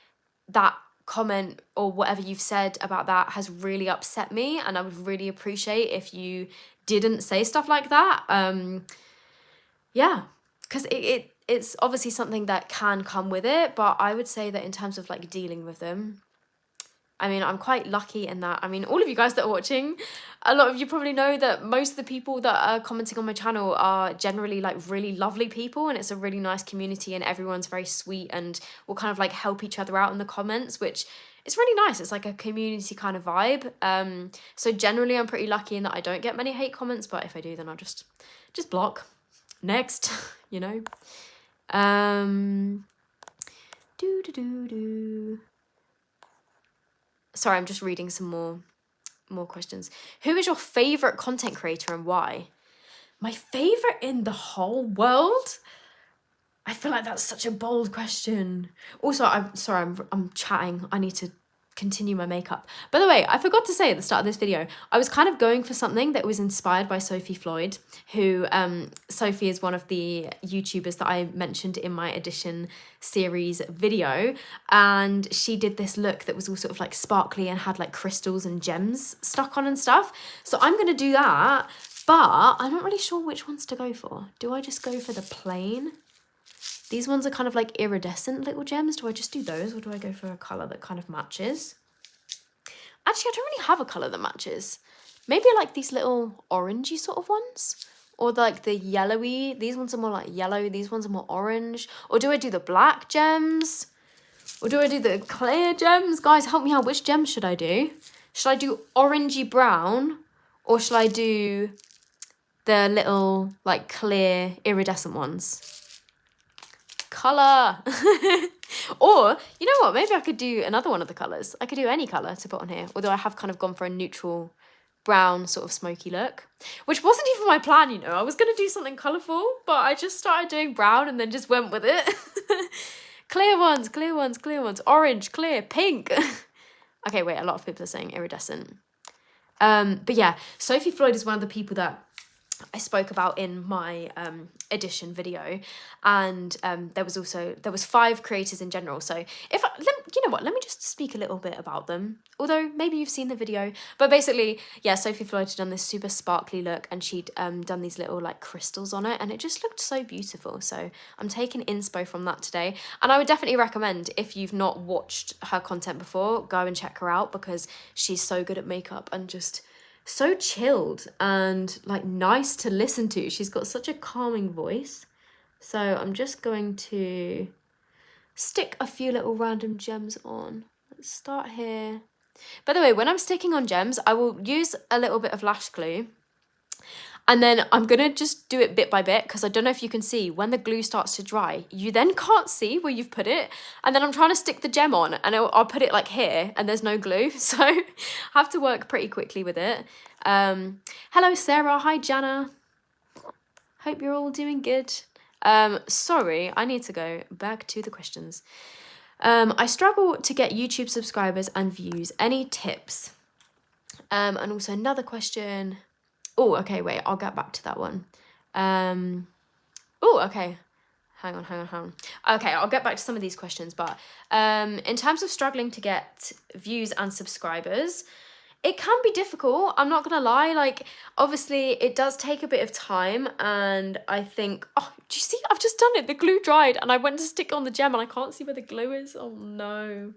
that comment or whatever you've said about that has really upset me, and I would really appreciate if you didn't say stuff like that. Yeah, because it's obviously something that can come with it, but I would say that in terms of like dealing with them, I mean, I'm quite lucky in that. I mean, all of you guys that are watching, a lot of you probably know that most of the people that are commenting on my channel are generally like really lovely people, and it's a really nice community, and everyone's very sweet and will kind of like help each other out in the comments, which is really nice. It's like a community kind of vibe. So generally I'm pretty lucky in that I don't get many hate comments, but if I do, then I'll just block. Next, you know. Sorry, I'm just reading some more questions. Who is your favorite content creator and why? My favorite in the whole world? I feel like that's such a bold question. Also, I'm chatting. I need to continue my makeup. By the way, I forgot to say at the start of this video, I was kind of going for something that was inspired by Sophie Floyd, who Sophie is one of the YouTubers that I mentioned in my edition series video, and she did this look that was all sort of like sparkly and had like crystals and gems stuck on and stuff. So I'm gonna do that, but I'm not really sure which ones to go for. Do I just go for the plain? These ones are kind of like iridescent little gems. Do I just do those, or do I go for a colour that kind of matches? Actually, I don't really have a colour that matches. Maybe I like these little orangey sort of ones. Or like the yellowy. These ones are more like yellow. These ones are more orange. Or do I do the black gems? Or do I do the clear gems? Guys, help me out. Which gems should I do? Should I do orangey brown? Or should I do the little like clear iridescent ones? Colour. Or you know what, maybe I could do another one of the colours. I could do any colour to put on here, although I have kind of gone for a neutral brown sort of smoky look, which wasn't even my plan, you know. I was going to do something colourful, but I just started doing brown and then just went with it. Clear ones, clear ones, clear ones, orange, clear, pink. Okay, wait, a lot of people are saying iridescent. But yeah, Sophie Floyd is one of the people that I spoke about in my edition video, and there was 5 creators in general. So you know what, let me just speak a little bit about them, although maybe you've seen the video. But basically, yeah, Sophie Floyd had done this super sparkly look, and she'd done these little like crystals on it, and it just looked so beautiful. So I'm taking inspo from that today, and I would definitely recommend, if you've not watched her content before, go and check her out, because she's so good at makeup and just so chilled and like nice to listen to. She's got such a calming voice. So I'm just going to stick a few little random gems on. Let's start here. By the way, when I'm sticking on gems, I will use a little bit of lash glue, and then I'm going to just do it bit by bit, because I don't know if you can see, when the glue starts to dry, you then can't see where you've put it. And then I'm trying to stick the gem on, and I'll put it like here, and there's no glue. So I have to work pretty quickly with it. Hello, Sarah. Hi, Jana. Hope you're all doing good. Sorry, I need to go back to the questions. I struggle to get YouTube subscribers and views. Any tips? And also another question. Oh, okay, wait, I'll get back to that one. Oh, okay. Hang on. Okay, I'll get back to some of these questions, but in terms of struggling to get views and subscribers, it can be difficult. I'm not gonna lie. Like, obviously, it does take a bit of time, and I think, oh, do you see? I've just done it. The glue dried, and I went to stick on the gem, and I can't see where the glue is. Oh no.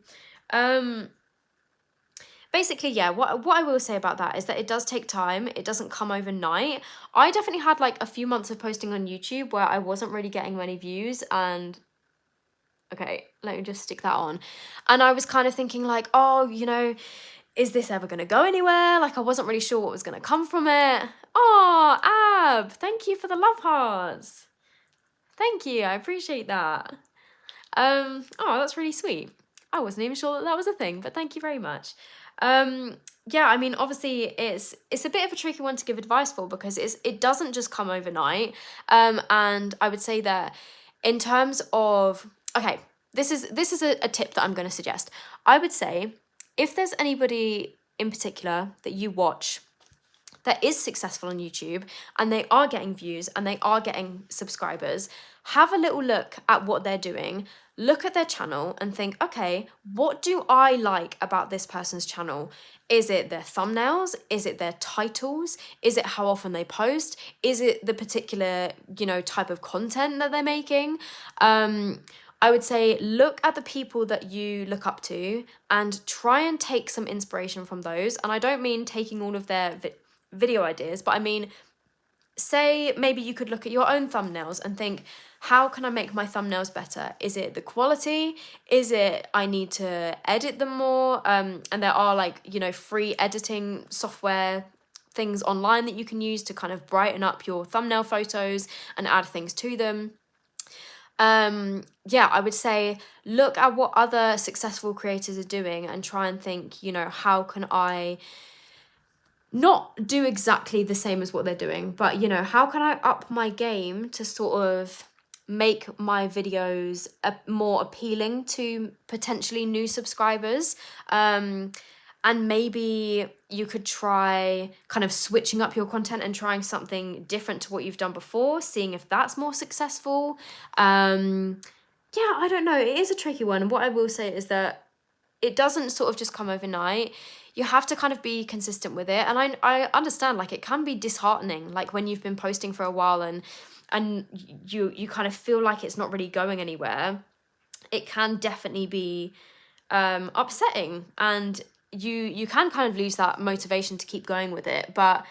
Basically, yeah, what I will say about that is that it does take time. It doesn't come overnight. I definitely had like a few months of posting on YouTube where I wasn't really getting many views, and okay, let me just stick that on. And I was kind of thinking like, oh, you know, is this ever going to go anywhere? Like, I wasn't really sure what was going to come from it. Oh, Ab, thank you for the love hearts. Thank you, I appreciate that. Oh, that's really sweet. I wasn't even sure that was a thing, but thank you very much. Yeah, I mean, obviously it's a bit of a tricky one to give advice for, because it doesn't just come overnight. And I would say that in terms of, okay, this is a tip that I'm going to suggest. I would say, if there's anybody in particular that you watch that is successful on YouTube and they are getting views and they are getting subscribers, have a little look at what they're doing, look at their channel and think, okay, what do I like about this person's channel? Is it their thumbnails? Is it their titles? Is it how often they post? Is it the particular, type of content that they're making? I would say look at the people that you look up to and try and take some inspiration from those. And I don't mean taking all of their video ideas, but I mean, say maybe you could look at your own thumbnails and think, how can I make my thumbnails better? Is it the quality? Is it I need to edit them more? And there are free editing software things online that you can use to kind of brighten up your thumbnail photos and add things to them. I would say look at what other successful creators are doing and try and think, how can I not do exactly the same as what they're doing, but how can I up my game to sort of make my videos more appealing to potentially new subscribers? And maybe you could try kind of switching up your content and trying something different to what you've done before, seeing if that's more successful. I don't know. It is a tricky one. What I will say is that it doesn't sort of just come overnight. You have to kind of be consistent with it. And I understand, it can be disheartening, when you've been posting for a while and you kind of feel like it's not really going anywhere. It can definitely be upsetting, and you can kind of lose that motivation to keep going with it. But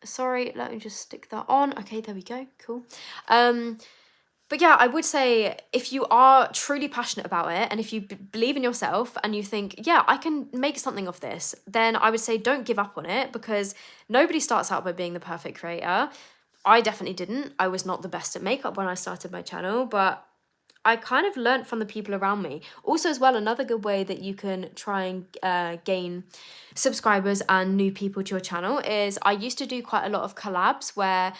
sorry, let me just stick that on. Okay, there we go. Cool. But yeah, I would say if you are truly passionate about it and if you believe in yourself and you think, yeah, I can make something of this, then I would say don't give up on it, because nobody starts out by being the perfect creator. I definitely didn't. I was not the best at makeup when I started my channel, but I kind of learnt from the people around me. Also as well, another good way that you can try and gain subscribers and new people to your channel is I used to do quite a lot of collabs where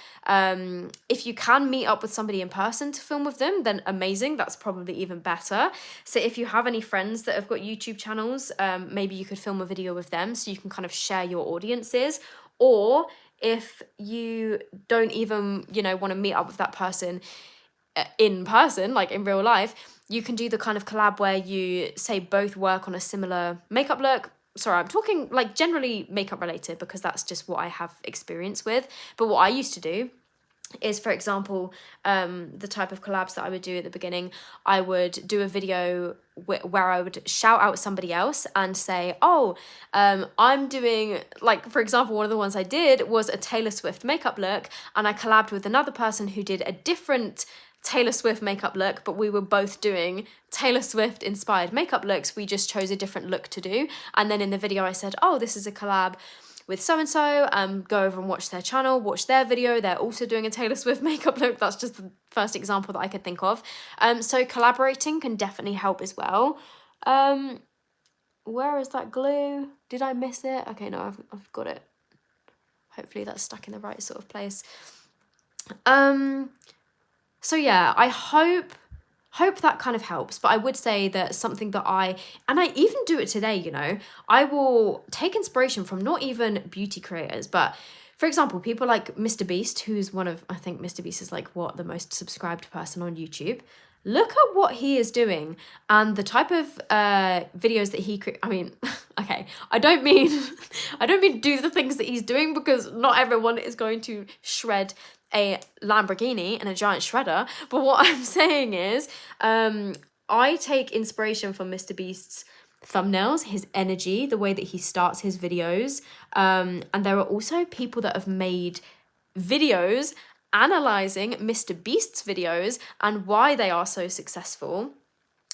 if you can meet up with somebody in person to film with them, then amazing. That's probably even better. So if you have any friends that have got YouTube channels, maybe you could film a video with them so you can kind of share your audiences. Or if you don't even, want to meet up with that person in person, in real life, you can do the kind of collab where you say both work on a similar makeup look. Sorry, I'm talking generally makeup related because that's just what I have experience with. But what I used to do is, for example, the type of collabs that I would do at the beginning, I would do a video where I would shout out somebody else and say, I'm doing, for example, one of the ones I did was a Taylor Swift makeup look, and I collabed with another person who did a different Taylor Swift makeup look, but we were both doing Taylor Swift inspired makeup looks. We just chose a different look to do. And then in the video I said, this is a collab with so-and-so, go over and watch their channel, watch their video. They're also doing a Taylor Swift makeup look. That's just the first example that I could think of. So collaborating can definitely help as well. Where is that glue? Did I miss it? Okay, no, I've got it. Hopefully that's stuck in the right sort of place. So yeah, I hope that kind of helps. But I would say that something that I even do it today, I will take inspiration from not even beauty creators, but for example, people like Mr. Beast, who's I think Mr. Beast is the most subscribed person on YouTube. Look at what he is doing and the type of videos that he okay, I don't mean do the things that he's doing, because not everyone is going to shred a Lamborghini and a giant shredder. But what I'm saying is, I take inspiration from Mr. Beast's thumbnails, his energy, the way that he starts his videos. And there are also people that have made videos analyzing Mr. Beast's videos and why they are so successful.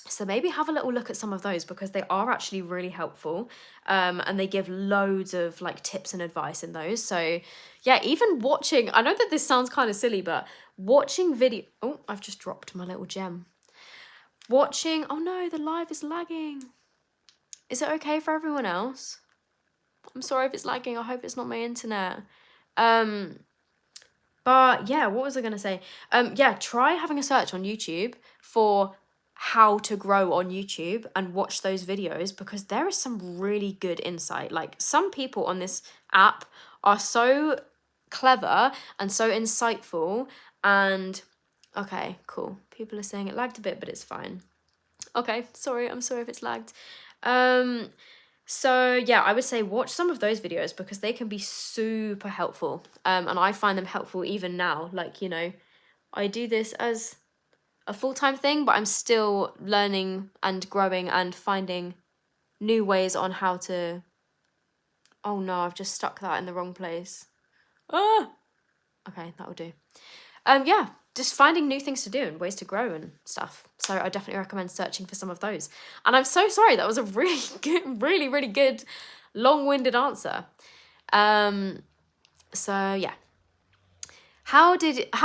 So maybe have a little look at some of those, because they are actually really helpful, and they give loads of tips and advice in those. So yeah, even watching, I know that this sounds kind of silly, but watching video, I've just dropped my little gem. Oh no, the live is lagging. Is it okay for everyone else? I'm sorry if it's lagging. I hope it's not my internet. But yeah, what was I going to say? Try having a search on YouTube for how to grow on YouTube and watch those videos, because there is some really good insight. Some people on this app are so clever and so insightful. And okay, cool. People are saying it lagged a bit, but it's fine. Okay, sorry, I'm sorry if it's lagged. So yeah, I would say watch some of those videos because they can be super helpful. And I find them helpful even now. Like, you know, I do this as a full-time thing, but I'm still learning and growing and finding new ways on how to... Oh no, I've just stuck that in the wrong place. Ah! Okay, that'll do. Yeah, just finding new things to do and ways to grow and stuff. So I definitely recommend searching for some of those. And I'm so sorry, that was a really good, really good, long-winded answer. So yeah. How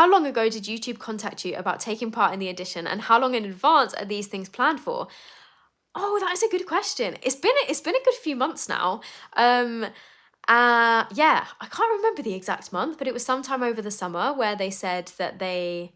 long ago did YouTube contact you about taking part in the edition, and how long in advance are these things planned for? Oh, that is a good question. It's been a good few months now. Yeah, I can't remember the exact month, but it was sometime over the summer where they said that they...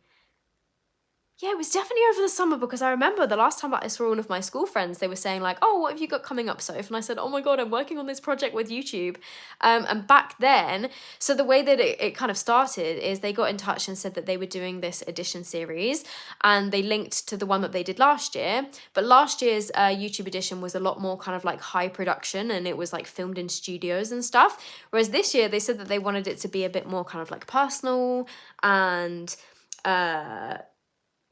Yeah, it was definitely over the summer, because I remember the last time that I saw all of my school friends, they were saying like, oh, what have you got coming up, Soph? And I said, oh my God, I'm working on this project with YouTube. And back then, so the way that it kind of started is they got in touch and said that they were doing this edition series, and they linked to the one that they did last year. But last year's YouTube edition was a lot more kind of like high production, and it was like filmed in studios and stuff. Whereas this year they said that they wanted it to be a bit more kind of like personal and...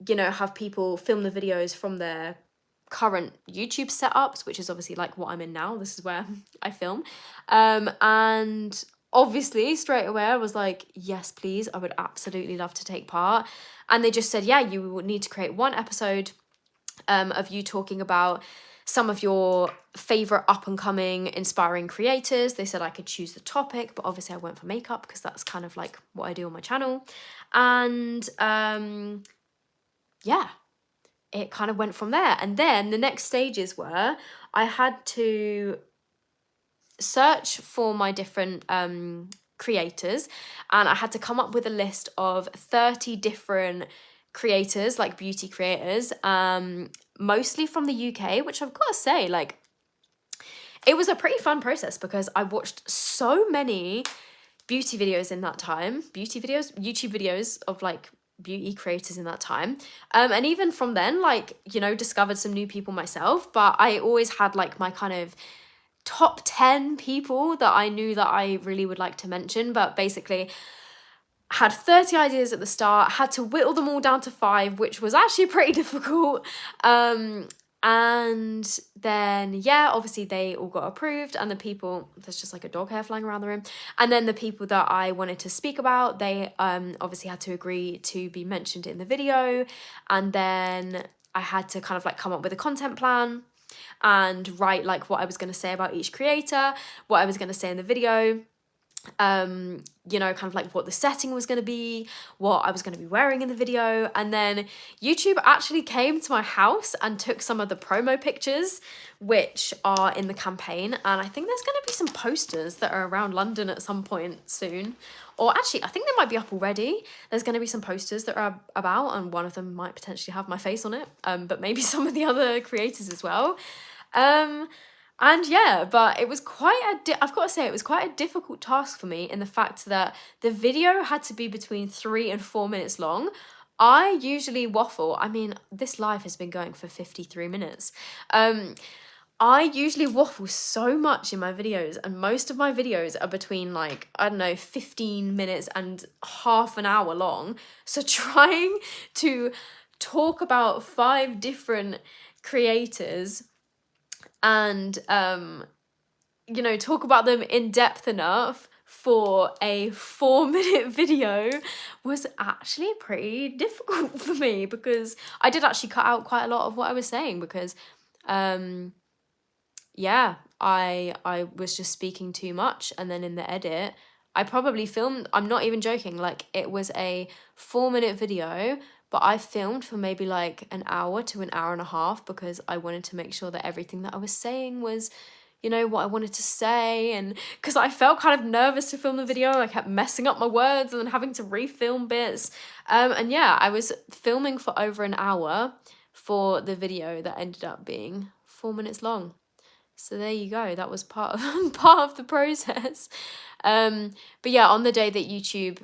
you know, have people film the videos from their current YouTube setups, which is obviously like what I'm in now. This is where I film. And obviously straight away I was like, yes, please, I would absolutely love to take part. And they just said, yeah, you would need to create one episode of you talking about some of your favorite up and coming inspiring creators. They said I could choose the topic, but obviously I went for makeup because that's kind of like what I do on my channel. And yeah, it kind of went from there. And then the next stages were I had to search for my different creators, and I had to come up with a list of 30 different creators, like beauty creators, mostly from the UK, which I've got to say, like, it was a pretty fun process because I watched so many beauty videos in that time, YouTube videos of like beauty creators in that time, and even from then, like, you know, discovered some new people myself. But I always had like my kind of top 10 people that I knew that I really would like to mention, but basically had 30 ideas at the start, had to whittle them all down to 5, which was actually pretty difficult. And then, yeah, obviously they all got approved, and the people, there's just like a dog hair flying around the room. And then the people that I wanted to speak about, they obviously had to agree to be mentioned in the video. And then I had to kind of like come up with a content plan and write like what I was going to say about each creator, what I was going to say in the video. You know, kind of like what the setting was going to be, what I was going to be wearing in the video. And then YouTube actually came to my house and took some of the promo pictures, which are in the campaign. And I think there's going to be some posters that are around London at some point soon. Or actually, I think they might be up already. There's going to be some posters that are about, and one of them might potentially have my face on it, but maybe some of the other creators as well. And yeah, but it was I've got to say, it was quite a difficult task for me in the fact that the video had to be between 3 and 4 minutes long. I usually waffle. I mean, this live has been going for 53 minutes. I usually waffle so much in my videos, and most of my videos are between like, I don't know, 15 minutes and half an hour long. So trying to talk about 5 different creators and you know, talk about them in depth enough for a 4-minute video was actually pretty difficult for me, because I did actually cut out quite a lot of what I was saying, because yeah, I was just speaking too much. And then in the edit, I probably filmed, I'm not even joking, like it was a 4-minute video, but I filmed for maybe like an hour to an hour and a half, because I wanted to make sure that everything that I was saying was, you know, what I wanted to say. And because I felt kind of nervous to film the video, I kept messing up my words and then having to refilm bits. And yeah, I was filming for over an hour for the video that ended up being 4 minutes long. So there you go. That was part of part of the process. But yeah, on the day that YouTube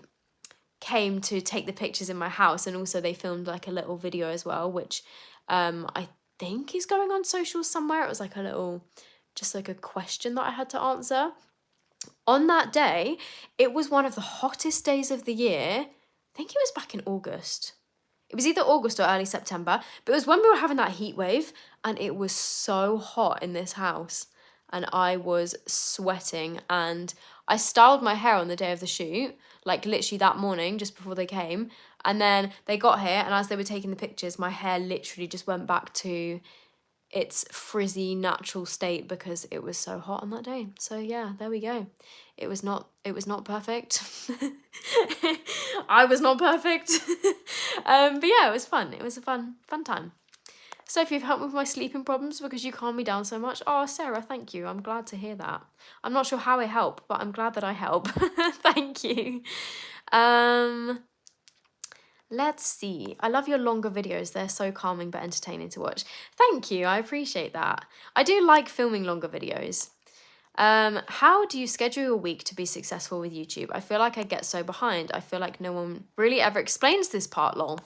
came to take the pictures in my house, and also they filmed like a little video as well, which I think is going on social somewhere. It was like a little, just like a question that I had to answer. On that day, it was one of the hottest days of the year. I think it was back in August. It was either August or early September, but it was when we were having that heat wave, and it was so hot in this house, and I was sweating, and I styled my hair on the day of the shoot, like literally that morning just before they came, and then they got here, and as they were taking the pictures, my hair literally just went back to its frizzy natural state because it was so hot on that day. So yeah, there we go. It was not perfect. I was not perfect. But yeah, it was fun. It was a fun time. So if you've helped me with my sleeping problems because you calm me down so much, oh Sarah, thank you. I'm glad to hear that. I'm not sure how I help, but I'm glad that I help. Thank you. Let's see. I love your longer videos. They're so calming but entertaining to watch. Thank you. I appreciate that. I do like filming longer videos. How do you schedule your week to be successful with YouTube? I feel like I get so behind. I feel like no one really ever explains this part, lol.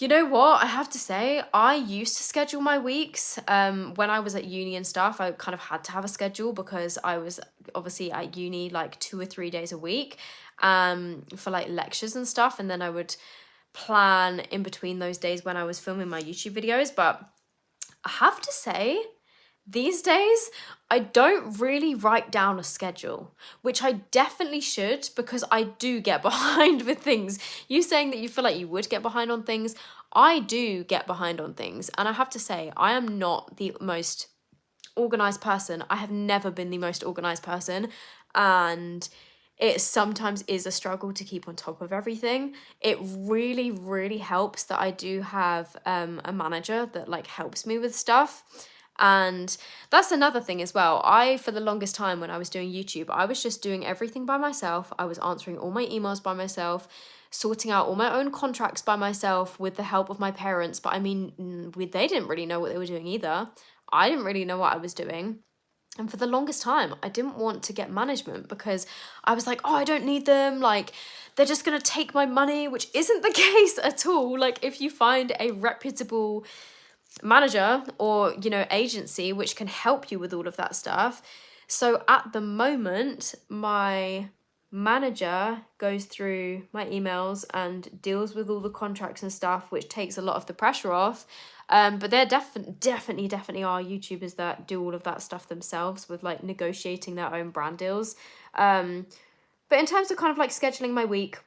You know what? I have to say, I used to schedule my weeks. When I was at uni and stuff, I kind of had to have a schedule because I was obviously at uni like 2 or 3 days a week for like lectures and stuff. And then I would plan in between those days when I was filming my YouTube videos. But I have to say, these days, I don't really write down a schedule, which I definitely should because I do get behind with things. You saying that you feel like you would get behind on things, I do get behind on things. And I have to say, I am not the most organized person. I have never been the most organized person. And it sometimes is a struggle to keep on top of everything. It really, really helps that I do have a manager that like helps me with stuff. And that's another thing as well. For the longest time when I was doing YouTube, I was just doing everything by myself. I was answering all my emails by myself, sorting out all my own contracts by myself with the help of my parents. But I mean, they didn't really know what they were doing either. I didn't really know what I was doing. And for the longest time, I didn't want to get management because I was like, oh, I don't need them. Like, they're just going to take my money, which isn't the case at all. Like, if you find a reputable manager or, you know, agency which can help you with all of that stuff. So at the moment, my manager goes through my emails and deals with all the contracts and stuff, which takes a lot of the pressure off. But there definitely are YouTubers that do all of that stuff themselves with like negotiating their own brand deals. But in terms of kind of like scheduling my week,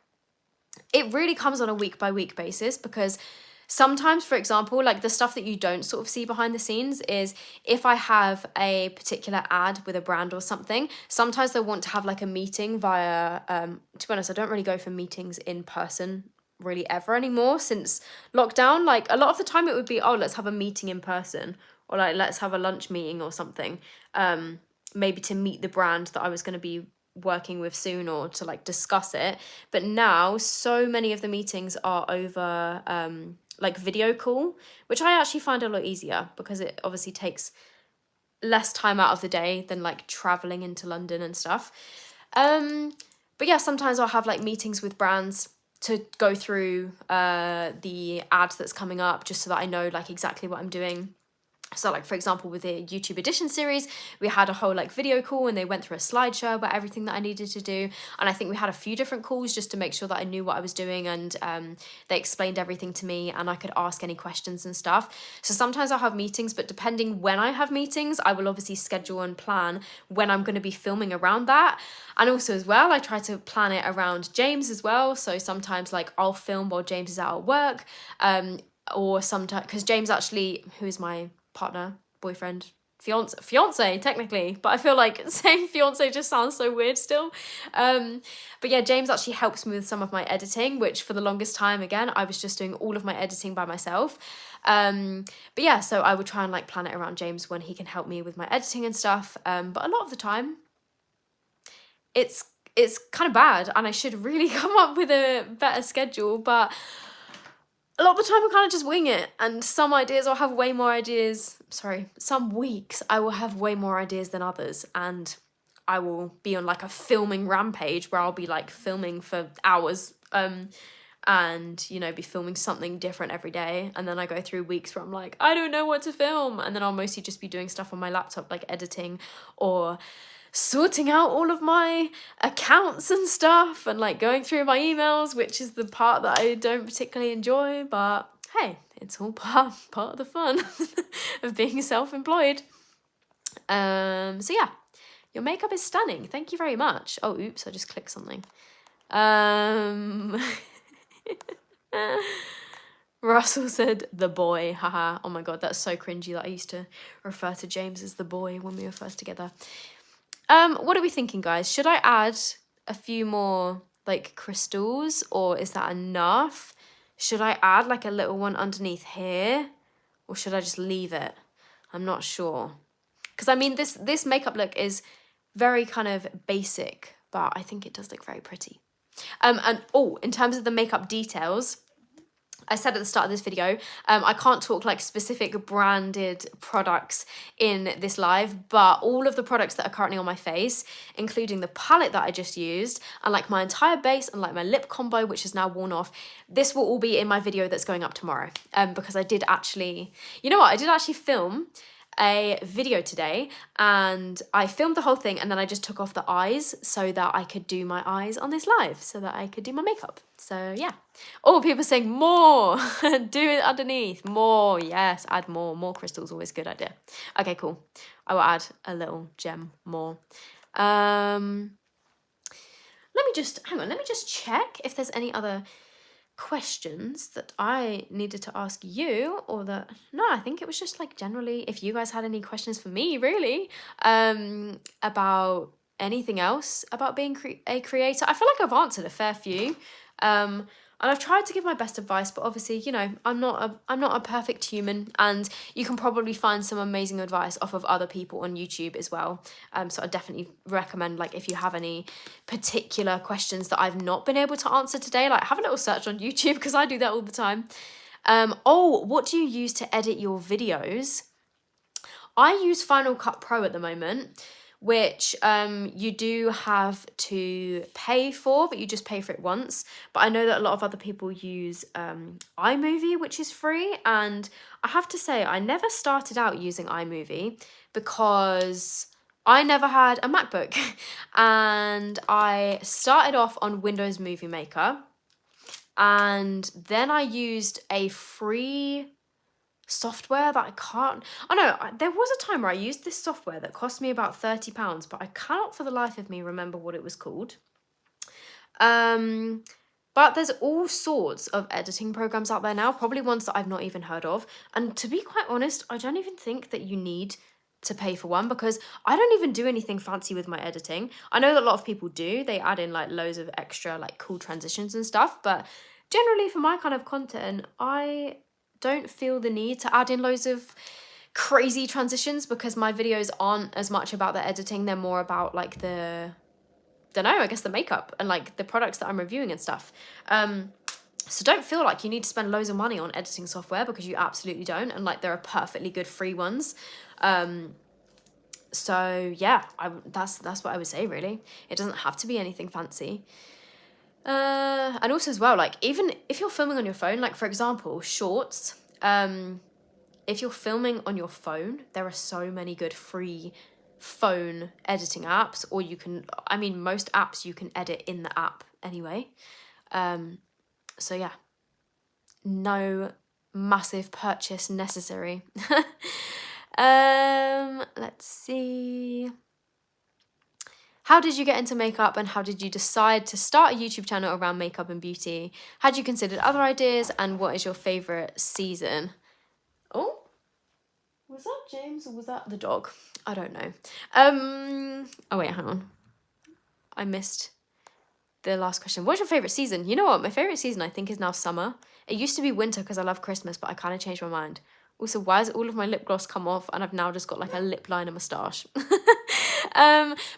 it really comes on a week by week basis because sometimes, for example, like the stuff that you don't sort of see behind the scenes is if I have a particular ad with a brand or something, sometimes they'll want to have like a meeting via, to be honest, I don't really go for meetings in person really ever anymore since lockdown. Like a lot of the time it would be, oh, let's have a meeting in person or like let's have a lunch meeting or something, maybe to meet the brand that I was going to be working with soon or to like discuss it. But now so many of the meetings are over like video call, which I actually find a lot easier because it obviously takes less time out of the day than like traveling into London and stuff. But yeah, sometimes I'll have like meetings with brands to go through the ad that's coming up just so that I know like exactly what I'm doing. So like, for example, with the YouTube edition series, we had a whole like video call and they went through a slideshow about everything that I needed to do. And I think we had a few different calls just to make sure that I knew what I was doing, and they explained everything to me and I could ask any questions and stuff. So sometimes I'll have meetings, but depending when I have meetings, I will obviously schedule and plan when I'm going to be filming around that. And also as well, I try to plan it around James as well. So sometimes like I'll film while James is out at work, or sometimes, because James actually, who is my partner, boyfriend, fiance technically, but I feel like saying fiance just sounds so weird still. But yeah, James actually helps me with some of my editing, which for the longest time, again, I was just doing all of my editing by myself. But yeah, so I would try and like plan it around James when he can help me with my editing and stuff. But a lot of the time it's kind of bad and I should really come up with a better schedule, but a lot of the time I kind of just wing it, and some ideas I'll have way more ideas. Sorry, some weeks I will have way more ideas than others, and I will be on like a filming rampage where I'll be like filming for hours, and you know, be filming something different every day. And then I go through weeks where I'm like, I don't know what to film, and then I'll mostly just be doing stuff on my laptop, like editing or sorting out all of my accounts and stuff, and like going through my emails, which is the part that I don't particularly enjoy, but hey, it's all part of the fun of being self-employed. So yeah, your makeup is stunning, thank you very much. Oh oops, I just clicked something. Russell said the boy, haha. Oh my god, that's so cringy that I used to refer to James as the boy when we were first together. What are we thinking, guys? Should I add a few more like crystals, or is that enough? Should I add like a little one underneath here, or should I just leave it? I'm not sure. Because I mean, this makeup look is very kind of basic, but I think it does look very pretty. And oh, in terms of the makeup details, I said at the start of this video, I can't talk like specific branded products in this live, but all of the products that are currently on my face, including the palette that I just used, and like my entire base and like my lip combo, which is now worn off, this will all be in my video that's going up tomorrow. Because I did actually, you know what, I did actually film a video today, and I filmed the whole thing, and then I just took off the eyes so that I could do my eyes on this live, so that I could do my makeup. So yeah. Oh, people saying more. Do it underneath. More. Yes, add more crystals, always a good idea. Okay, cool. I will add a little gem more. Let me just check if there's any other questions that I needed to ask you, or that, no, I think it was just like generally if you guys had any questions for me, really, about anything else about being a creator. I feel like I've answered a fair few, and I've tried to give my best advice, but obviously, you know, I'm not a perfect human, and you can probably find some amazing advice off of other people on YouTube as well. So I definitely recommend, like, if you have any particular questions that I've not been able to answer today, like, have a little search on YouTube, because I do that all the time. Oh, what do you use to edit your videos? I use Final Cut Pro at the moment, which you do have to pay for, but you just pay for it once. But I know that a lot of other people use iMovie, which is free. And I have to say, I never started out using iMovie because I never had a MacBook. And I started off on Windows Movie Maker. And then I used a free software that I can't, oh no, there was a time where I used this software that cost me about £30, but I cannot for the life of me remember what it was called. But there's all sorts of editing programs out there now, probably ones that I've not even heard of. And to be quite honest, I don't even think that you need to pay for one, because I don't even do anything fancy with my editing. I know that a lot of people do. They add in like loads of extra like cool transitions and stuff, but generally for my kind of content, I don't feel the need to add in loads of crazy transitions, because my videos aren't as much about the editing. They're more about like the, don't know, I guess the makeup and like the products that I'm reviewing and stuff. So don't feel like you need to spend loads of money on editing software, because you absolutely don't. And like there are perfectly good free ones. So yeah, that's what I would say, really. It doesn't have to be anything fancy. And also as well, like even if you're filming on your phone, like for example, shorts, if you're filming on your phone, there are so many good free phone editing apps, or you can, I mean, most apps you can edit in the app anyway. So yeah, no massive purchase necessary. Let's see. How did you get into makeup, and how did you decide to start a YouTube channel around makeup and beauty? Had you considered other ideas, and what is your favourite season? Oh, was that James or was that the dog? I don't know. Oh wait, hang on. I missed the last question. What's your favourite season? You know what? My favourite season I think is now summer. It used to be winter because I love Christmas, but I kind of changed my mind. Also, why has all of my lip gloss come off and I've now just got like a lip liner moustache?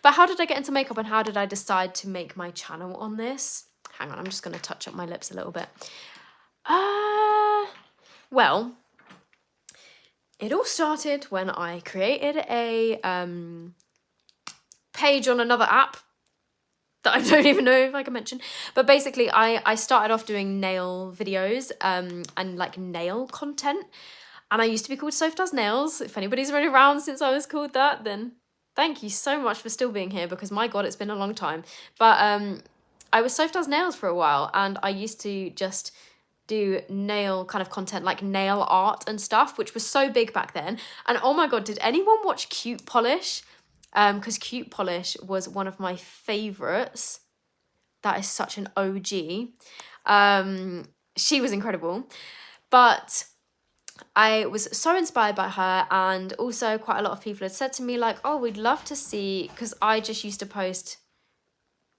But how did I get into makeup, and how did I decide to make my channel on this? Hang on, I'm just going to touch up my lips a little bit. Well, it all started when I created a page on another app that I don't even know if I can mention. But basically, I started off doing nail videos and like nail content. And I used to be called Soph Does Nails. If anybody's been around since I was called that, then thank you so much for still being here, because my God, it's been a long time. But I was Soph Does Nails for a while, and I used to just do nail kind of content, like nail art and stuff, which was so big back then. And oh my God, did anyone watch Cute Polish? Because Cute Polish was one of my favorites. That is such an OG. She was incredible. But I was so inspired by her, and also quite a lot of people had said to me like, oh, we'd love to see, because I just used to post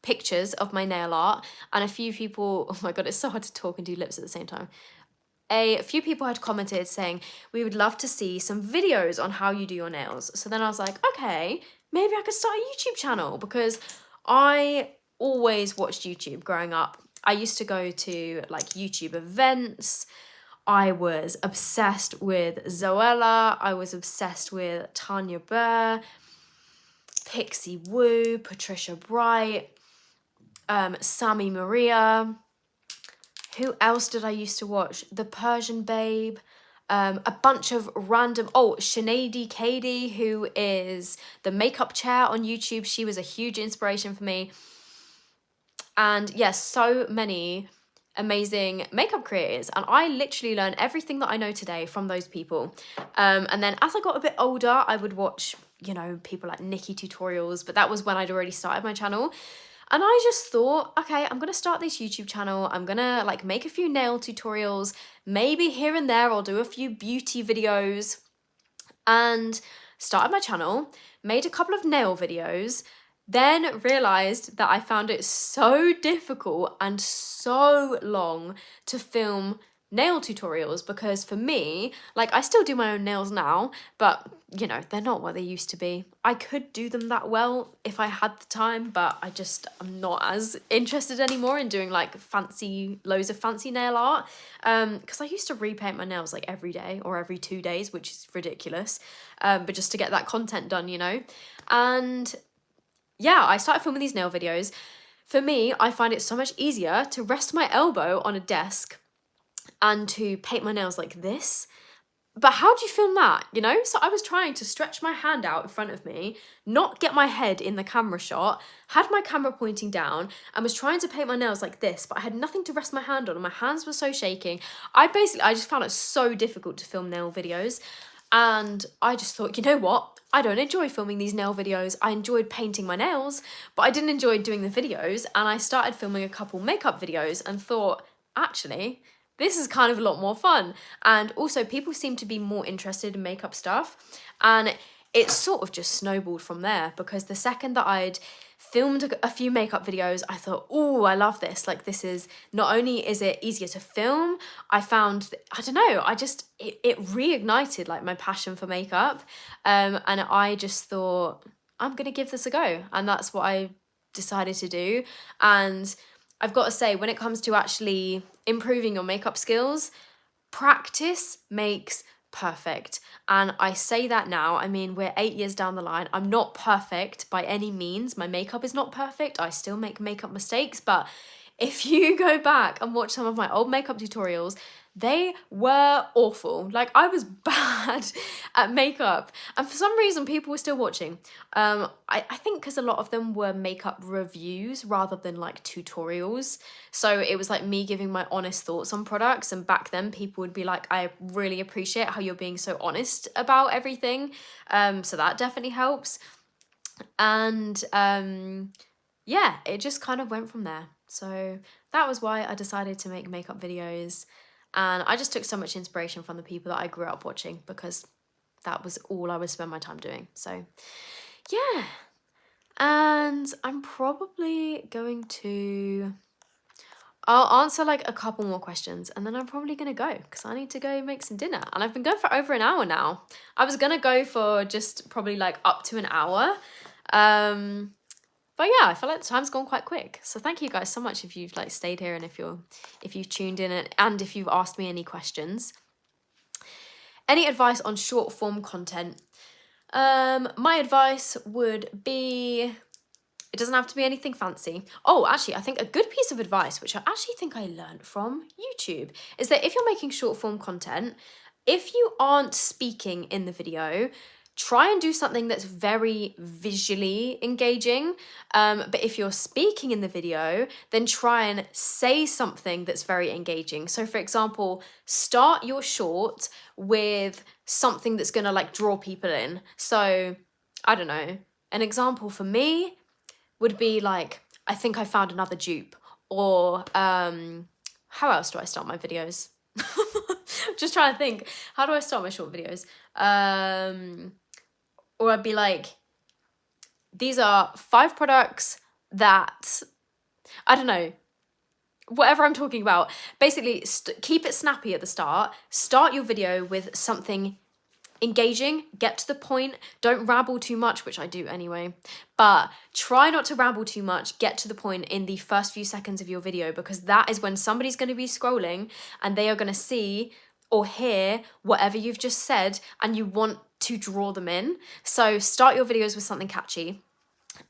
pictures of my nail art, and a few people, oh my God, it's so hard to talk and do lips at the same time. A few people had commented saying, we would love to see some videos on how you do your nails. So then I was like, okay, maybe I could start a YouTube channel, because I always watched YouTube growing up. I used to go to like YouTube events. I was obsessed with Zoella. I was obsessed with Tanya Burr, Pixie Woo, Patricia Bright, Sammy Maria. Who else did I used to watch? The Persian Babe. A bunch of random... Oh, Sinead Cady, who is the makeup chair on YouTube. She was a huge inspiration for me. And yes, so many amazing makeup creators, and I literally learned everything that I know today from those people. And then as I got a bit older, I would watch, you know, people like Nikki tutorials, but that was when I'd already started my channel. And I just thought, okay, I'm gonna start this YouTube channel. I'm gonna like make a few nail tutorials, maybe here and there I'll do a few beauty videos, and started my channel, made a couple of nail videos, then realised that I found it so difficult and so long to film nail tutorials, because for me, like, I still do my own nails now, but you know, they're not what they used to be. I could do them that well if I had the time, but I'm not as interested anymore in doing like loads of fancy nail art, because I used to repaint my nails like every day or every 2 days, which is ridiculous, but just to get that content done, you know. And yeah, I started filming these nail videos. For me, I find it so much easier to rest my elbow on a desk and to paint my nails like this. But how do you film that, you know? So I was trying to stretch my hand out in front of me, not get my head in the camera shot, had my camera pointing down, and was trying to paint my nails like this, but I had nothing to rest my hand on, and my hands were so shaking. I just found it so difficult to film nail videos. And I just thought, you know what? I don't enjoy filming these nail videos. I enjoyed painting my nails, but I didn't enjoy doing the videos. And I started filming a couple makeup videos and thought, actually, this is kind of a lot more fun. And also people seem to be more interested in makeup stuff. And it sort of just snowballed from there, because the second that I'd filmed a few makeup videos, I thought, oh, I love this. Like, this is, not only is it easier to film, I found, I don't know, it reignited like my passion for makeup. And I just thought, I'm going to give this a go. And that's what I decided to do. And I've got to say, when it comes to actually improving your makeup skills, practice makes perfect. And I say that now. I mean, we're 8 years down the line. I'm not perfect by any means. My makeup is not perfect. I still make makeup mistakes. But if you go back and watch some of my old makeup tutorials, they were awful. Like, I was bad at makeup. And for some reason, people were still watching. I think because a lot of them were makeup reviews rather than like tutorials. So it was like me giving my honest thoughts on products. And back then, people would be like, I really appreciate how you're being so honest about everything. So that definitely helps. And yeah, it just kind of went from there. So that was why I decided to make makeup videos. And I just took so much inspiration from the people that I grew up watching, because that was all I would spend my time doing. So yeah. And I'm probably going to... I'll answer like a couple more questions, and then I'm probably going to go, because I need to go make some dinner. And I've been going for over an hour now. I was going to go for just probably like up to an hour. But yeah, I feel like the time's gone quite quick. So thank you guys so much if you've like stayed here, and if you've tuned in, and if you've asked me any questions. Any advice on short form content? My advice would be, it doesn't have to be anything fancy. Oh, actually, I think a good piece of advice, which I actually think I learned from YouTube, is that if you're making short form content, if you aren't speaking in the video, try and do something that's very visually engaging. But if you're speaking in the video, then try and say something that's very engaging. So for example, start your short with something that's gonna like draw people in. So I don't know, an example for me would be like, I think I found another dupe, or how else do I start my videos? Just trying to think, how do I start my short videos? Or I'd be like, these are 5 products that, I don't know, whatever I'm talking about. Basically, keep it snappy at the start. Start your video with something engaging, get to the point, don't rabble too much, which I do anyway, but try not to rabble too much, get to the point in the first few seconds of your video, because that is when somebody's going to be scrolling and they are going to see or hear whatever you've just said, and you want to draw them in. So start your videos with something catchy.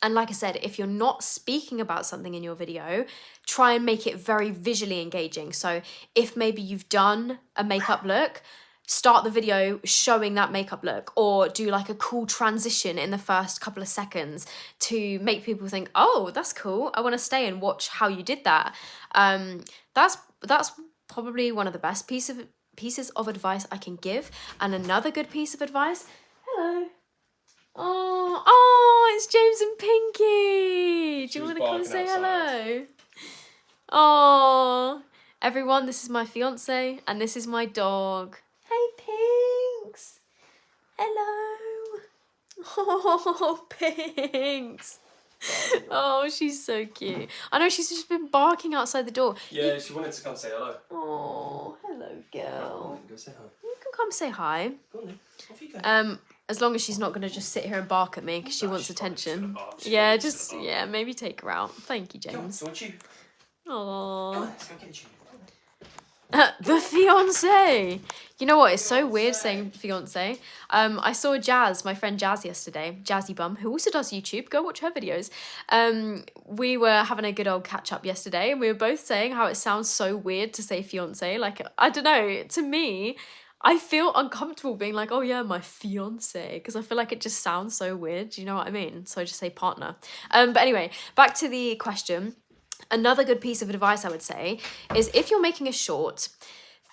And like I said, if you're not speaking about something in your video, try and make it very visually engaging. So if maybe you've done a makeup look, start the video showing that makeup look, or do like a cool transition in the first couple of seconds to make people think, oh, that's cool, I want to stay and watch how you did that. That's probably one of the best pieces of advice I can give. And another good piece of advice, hello. Oh, it's James and Pinky. Do you want to come say hello? Oh, everyone, this is my fiance and this is my dog. Hey, Pinks. Hello. Oh, Pinks. Oh, she's so cute. I know, she's just been barking outside the door. Yeah, she wanted to come say hello. Oh, hello, girl. Go say hi. You can come say hi. Go on then. Off you go. As long as she's not going to just sit here and bark at me because she wants attention. Yeah, maybe take her out. Thank you, James. Don't you? Aww. Let's go get you. The fiance. You know what? It's so weird saying fiance. I saw Jazz, my friend Jazz, yesterday. Jazzy Bum, who also does YouTube. Go watch her videos. We were having a good old catch up yesterday, and we were both saying how it sounds so weird to say fiance. Like, I don't know. To me, I feel uncomfortable being like, oh yeah, my fiance, because I feel like it just sounds so weird. Do you know what I mean? So I just say partner. But anyway, back to the question. Another good piece of advice I would say is, if you're making a short,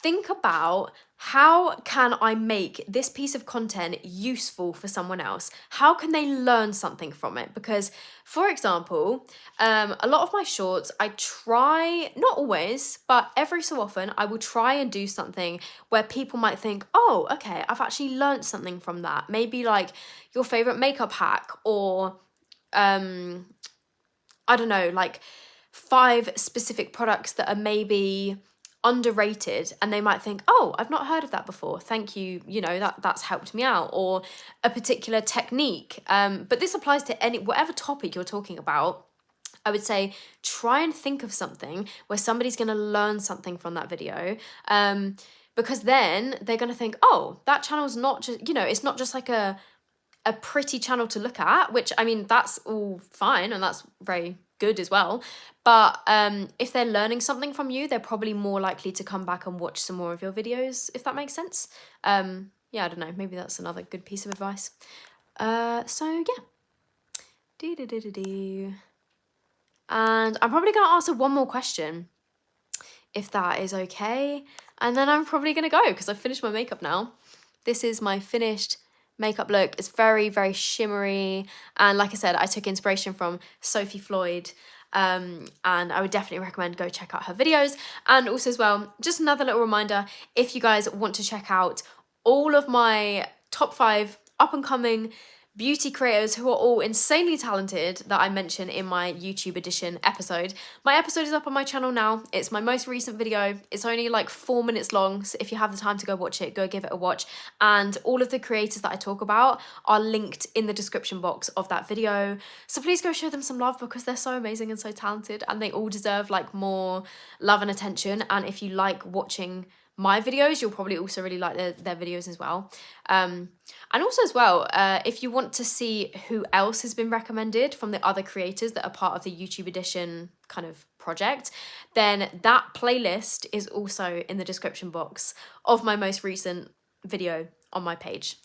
think about, how can I make this piece of content useful for someone else? How can they learn something from it? Because, for example, a lot of my shorts, I try, not always, but every so often, I will try and do something where people might think, oh, okay, I've actually learned something from that. Maybe like your favorite makeup hack, or I don't know, like 5 specific products that are maybe underrated, and they might think, oh, I've not heard of that before, thank you, you know, that's helped me out, or a particular technique. But this applies to whatever topic you're talking about. I would say try and think of something where somebody's going to learn something from that video, because then they're going to think, oh, that channel's not just, you know, it's not just like a pretty channel to look at, which, I mean, that's all fine and that's very good as well. But if they're learning something from you, they're probably more likely to come back and watch some more of your videos, if that makes sense. Yeah, I don't know, maybe that's another good piece of advice. So yeah. And I'm probably going to answer one more question, if that is okay. And then I'm probably going to go, because I've finished my makeup now. This is my finished makeup look. It's very, very shimmery. And like I said, I took inspiration from Sophie Floyd. And I would definitely recommend go check out her videos. And also as well, just another little reminder, if you guys want to check out all of my top 5 up and coming beauty creators who are all insanely talented that I mention in my YouTube edition episode. My episode is up on my channel now. It's my most recent video. It's only like 4 minutes long, so if you have the time to go watch it, go give it a watch. And all of the creators that I talk about are linked in the description box of that video. So please go show them some love, because they're so amazing and so talented, and they all deserve like more love and attention. And if you like watching my videos, you'll probably also really like their videos as well. And also as well, if you want to see who else has been recommended from the other creators that are part of the YouTube edition kind of project, then that playlist is also in the description box of my most recent video on my page.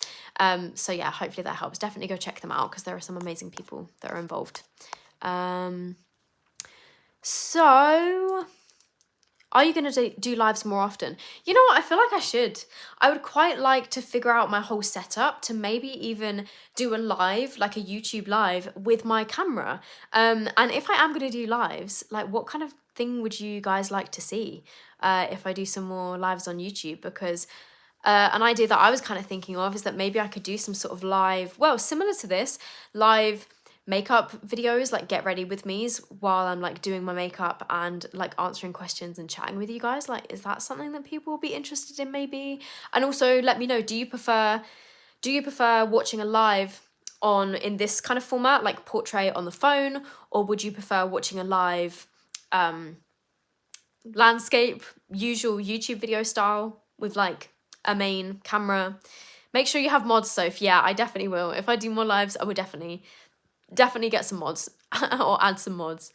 So yeah, hopefully that helps. Definitely go check them out because there are some amazing people that are involved. So are you going to do lives more often? You know what? I feel like I should. I would quite like to figure out my whole setup to maybe even do a live, like a YouTube live with my camera. And if I am going to do lives, like what kind of thing would you guys like to see if I do some more lives on YouTube? Because an idea that I was kind of thinking of is that maybe I could do some sort of live, well, similar to this, live makeup videos, like get ready with me's while I'm like doing my makeup and like answering questions and chatting with you guys. Like, is that something that people will be interested in maybe? And also let me know, do you prefer watching a live in this kind of format, like portrait on the phone, or would you prefer watching a live landscape, usual YouTube video style with like a main camera? Make sure you have mods, Soph. Yeah, I definitely will. If I do more lives, I will definitely get some mods or add some mods.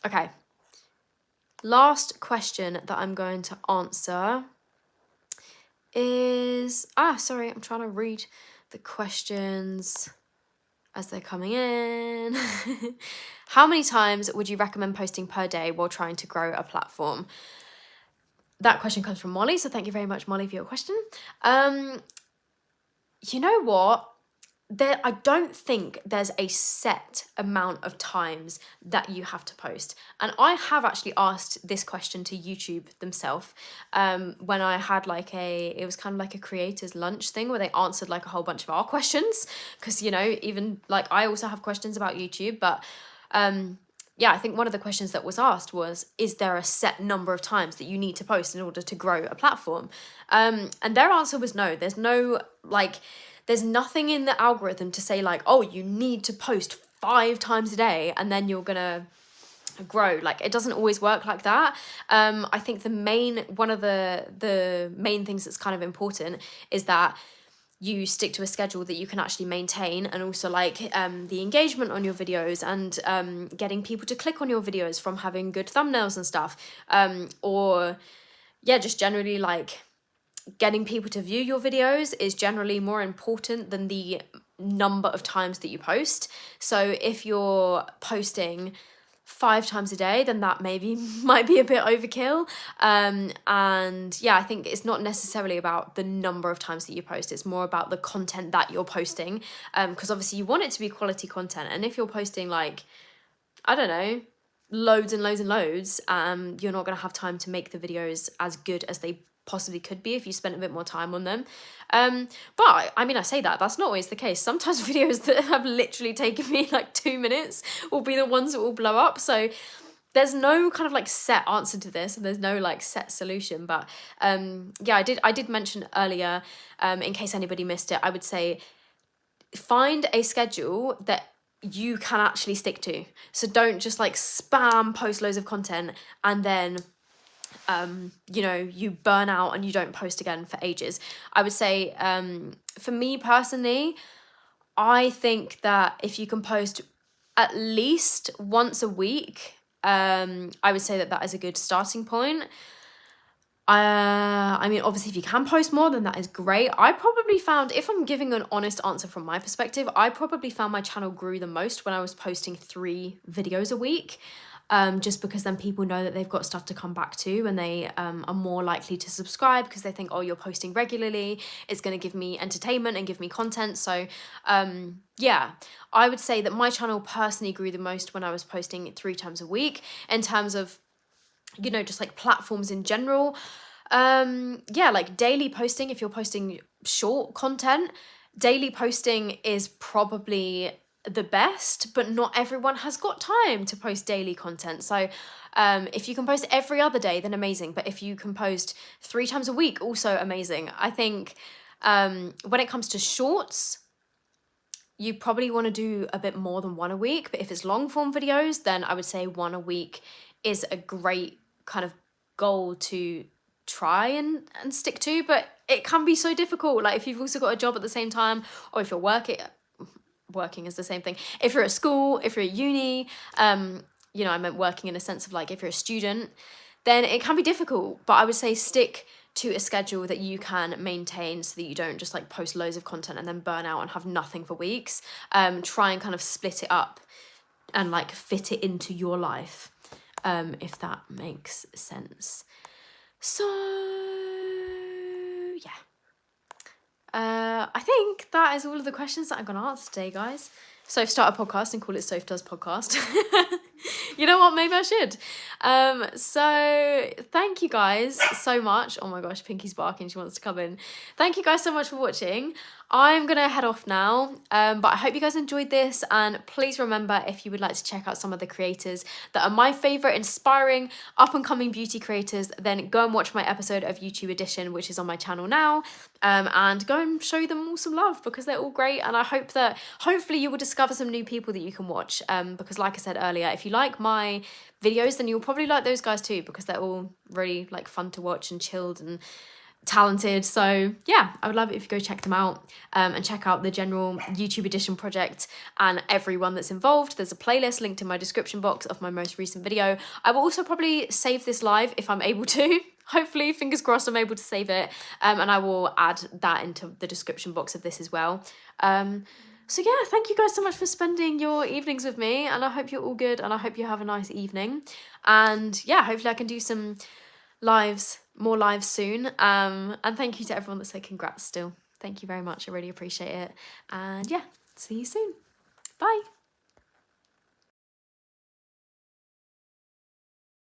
Okay. Last question that I'm going to answer is... sorry, I'm trying to read the questions as they're coming in. How many times would you recommend posting per day while trying to grow a platform? That question comes from Molly, so thank you very much, Molly, for your question. You know what? I don't think there's a set amount of times that you have to post. And I have actually asked this question to YouTube themselves when I had it was kind of like a creators lunch thing where they answered like a whole bunch of our questions. Because, you know, even like I also have questions about YouTube, but yeah, I think one of the questions that was asked was, is there a set number of times that you need to post in order to grow a platform? And their answer was no. There's nothing in the algorithm to say like, oh, you need to post 5 times a day and then you're gonna grow. Like, it doesn't always work like that. I think one of the main things that's kind of important is that you stick to a schedule that you can actually maintain, and also like the engagement on your videos and getting people to click on your videos from having good thumbnails and stuff, or yeah, just generally like getting people to view your videos is generally more important than the number of times that you post. So if you're posting 5 times a day, then that maybe might be a bit overkill. And yeah, I think it's not necessarily about the number of times that you post, it's more about the content that you're posting, because obviously you want it to be quality content. And if you're posting like, I don't know, loads and loads and loads, you're not going to have time to make the videos as good as they possibly could be if you spent a bit more time on them. But I mean, I say that's not always the case. Sometimes videos that have literally taken me like 2 minutes will be the ones that will blow up. So there's no kind of like set answer to this, and there's no like set solution. But yeah, I did mention earlier, in case anybody missed it, I would say find a schedule that you can actually stick to. So don't just like spam post loads of content and then you know, you burn out and you don't post again for ages. I would say for me personally, I think that if you can post at least once a week, I would say that is a good starting point. I mean, obviously, if you can post more, then that is great. I probably found, if I'm giving an honest answer from my perspective, I probably found my channel grew the most when I was posting 3 videos a week. Just because then people know that they've got stuff to come back to, and they are more likely to subscribe because they think, oh, you're posting regularly, it's going to give me entertainment and give me content. So yeah, I would say that my channel personally grew the most when I was posting 3 times a week. In terms of, you know, just like platforms in general, yeah, like daily posting, if you're posting short content, daily posting is probably the best, but not everyone has got time to post daily content. So if you can post every other day, then amazing. But if you can post 3 times a week, also amazing. I think when it comes to shorts, you probably want to do a bit more than one a week, but if it's long form videos, then I would say one a week is a great kind of goal to try and stick to, but it can be so difficult. Like if you've also got a job at the same time, or if you're working is the same thing. If you're at school, if you're at uni, you know, I meant working in a sense of like if you're a student, then it can be difficult, but I would say stick to a schedule that you can maintain so that you don't just like post loads of content and then burn out and have nothing for weeks. Try and kind of split it up and like fit it into your life, if that makes sense. So yeah, I think that is all of the questions that I'm gonna answer today, guys. So start a podcast and call it Soph Does Podcast. You know what? Maybe I should. So thank you guys so much. Oh my gosh, Pinky's barking. She wants to come in. Thank you guys so much for watching. I'm going to head off now, but I hope you guys enjoyed this, and please remember, if you would like to check out some of the creators that are my favourite inspiring up-and-coming beauty creators, then go and watch my episode of YouTube Edition, which is on my channel now, and go and show them all some love, because they're all great, and I hope that hopefully you will discover some new people that you can watch, because like I said earlier, if you like my videos, then you'll probably like those guys too, because they're all really like fun to watch and chilled and talented. So yeah, I would love it if you go check them out, and check out the general YouTube Edition project and everyone that's involved. There's a playlist linked in my description box of my most recent video. I will also probably save this live if I'm able to. Hopefully, fingers crossed, I'm able to save it, and I will add that into the description box of this as well. So yeah, thank you guys so much for spending your evenings with me, and I hope you're all good, and I hope you have a nice evening. And yeah, hopefully I can do some more lives soon. And thank you to everyone that said congrats still. Thank you very much. I really appreciate it. And yeah, see you soon. Bye.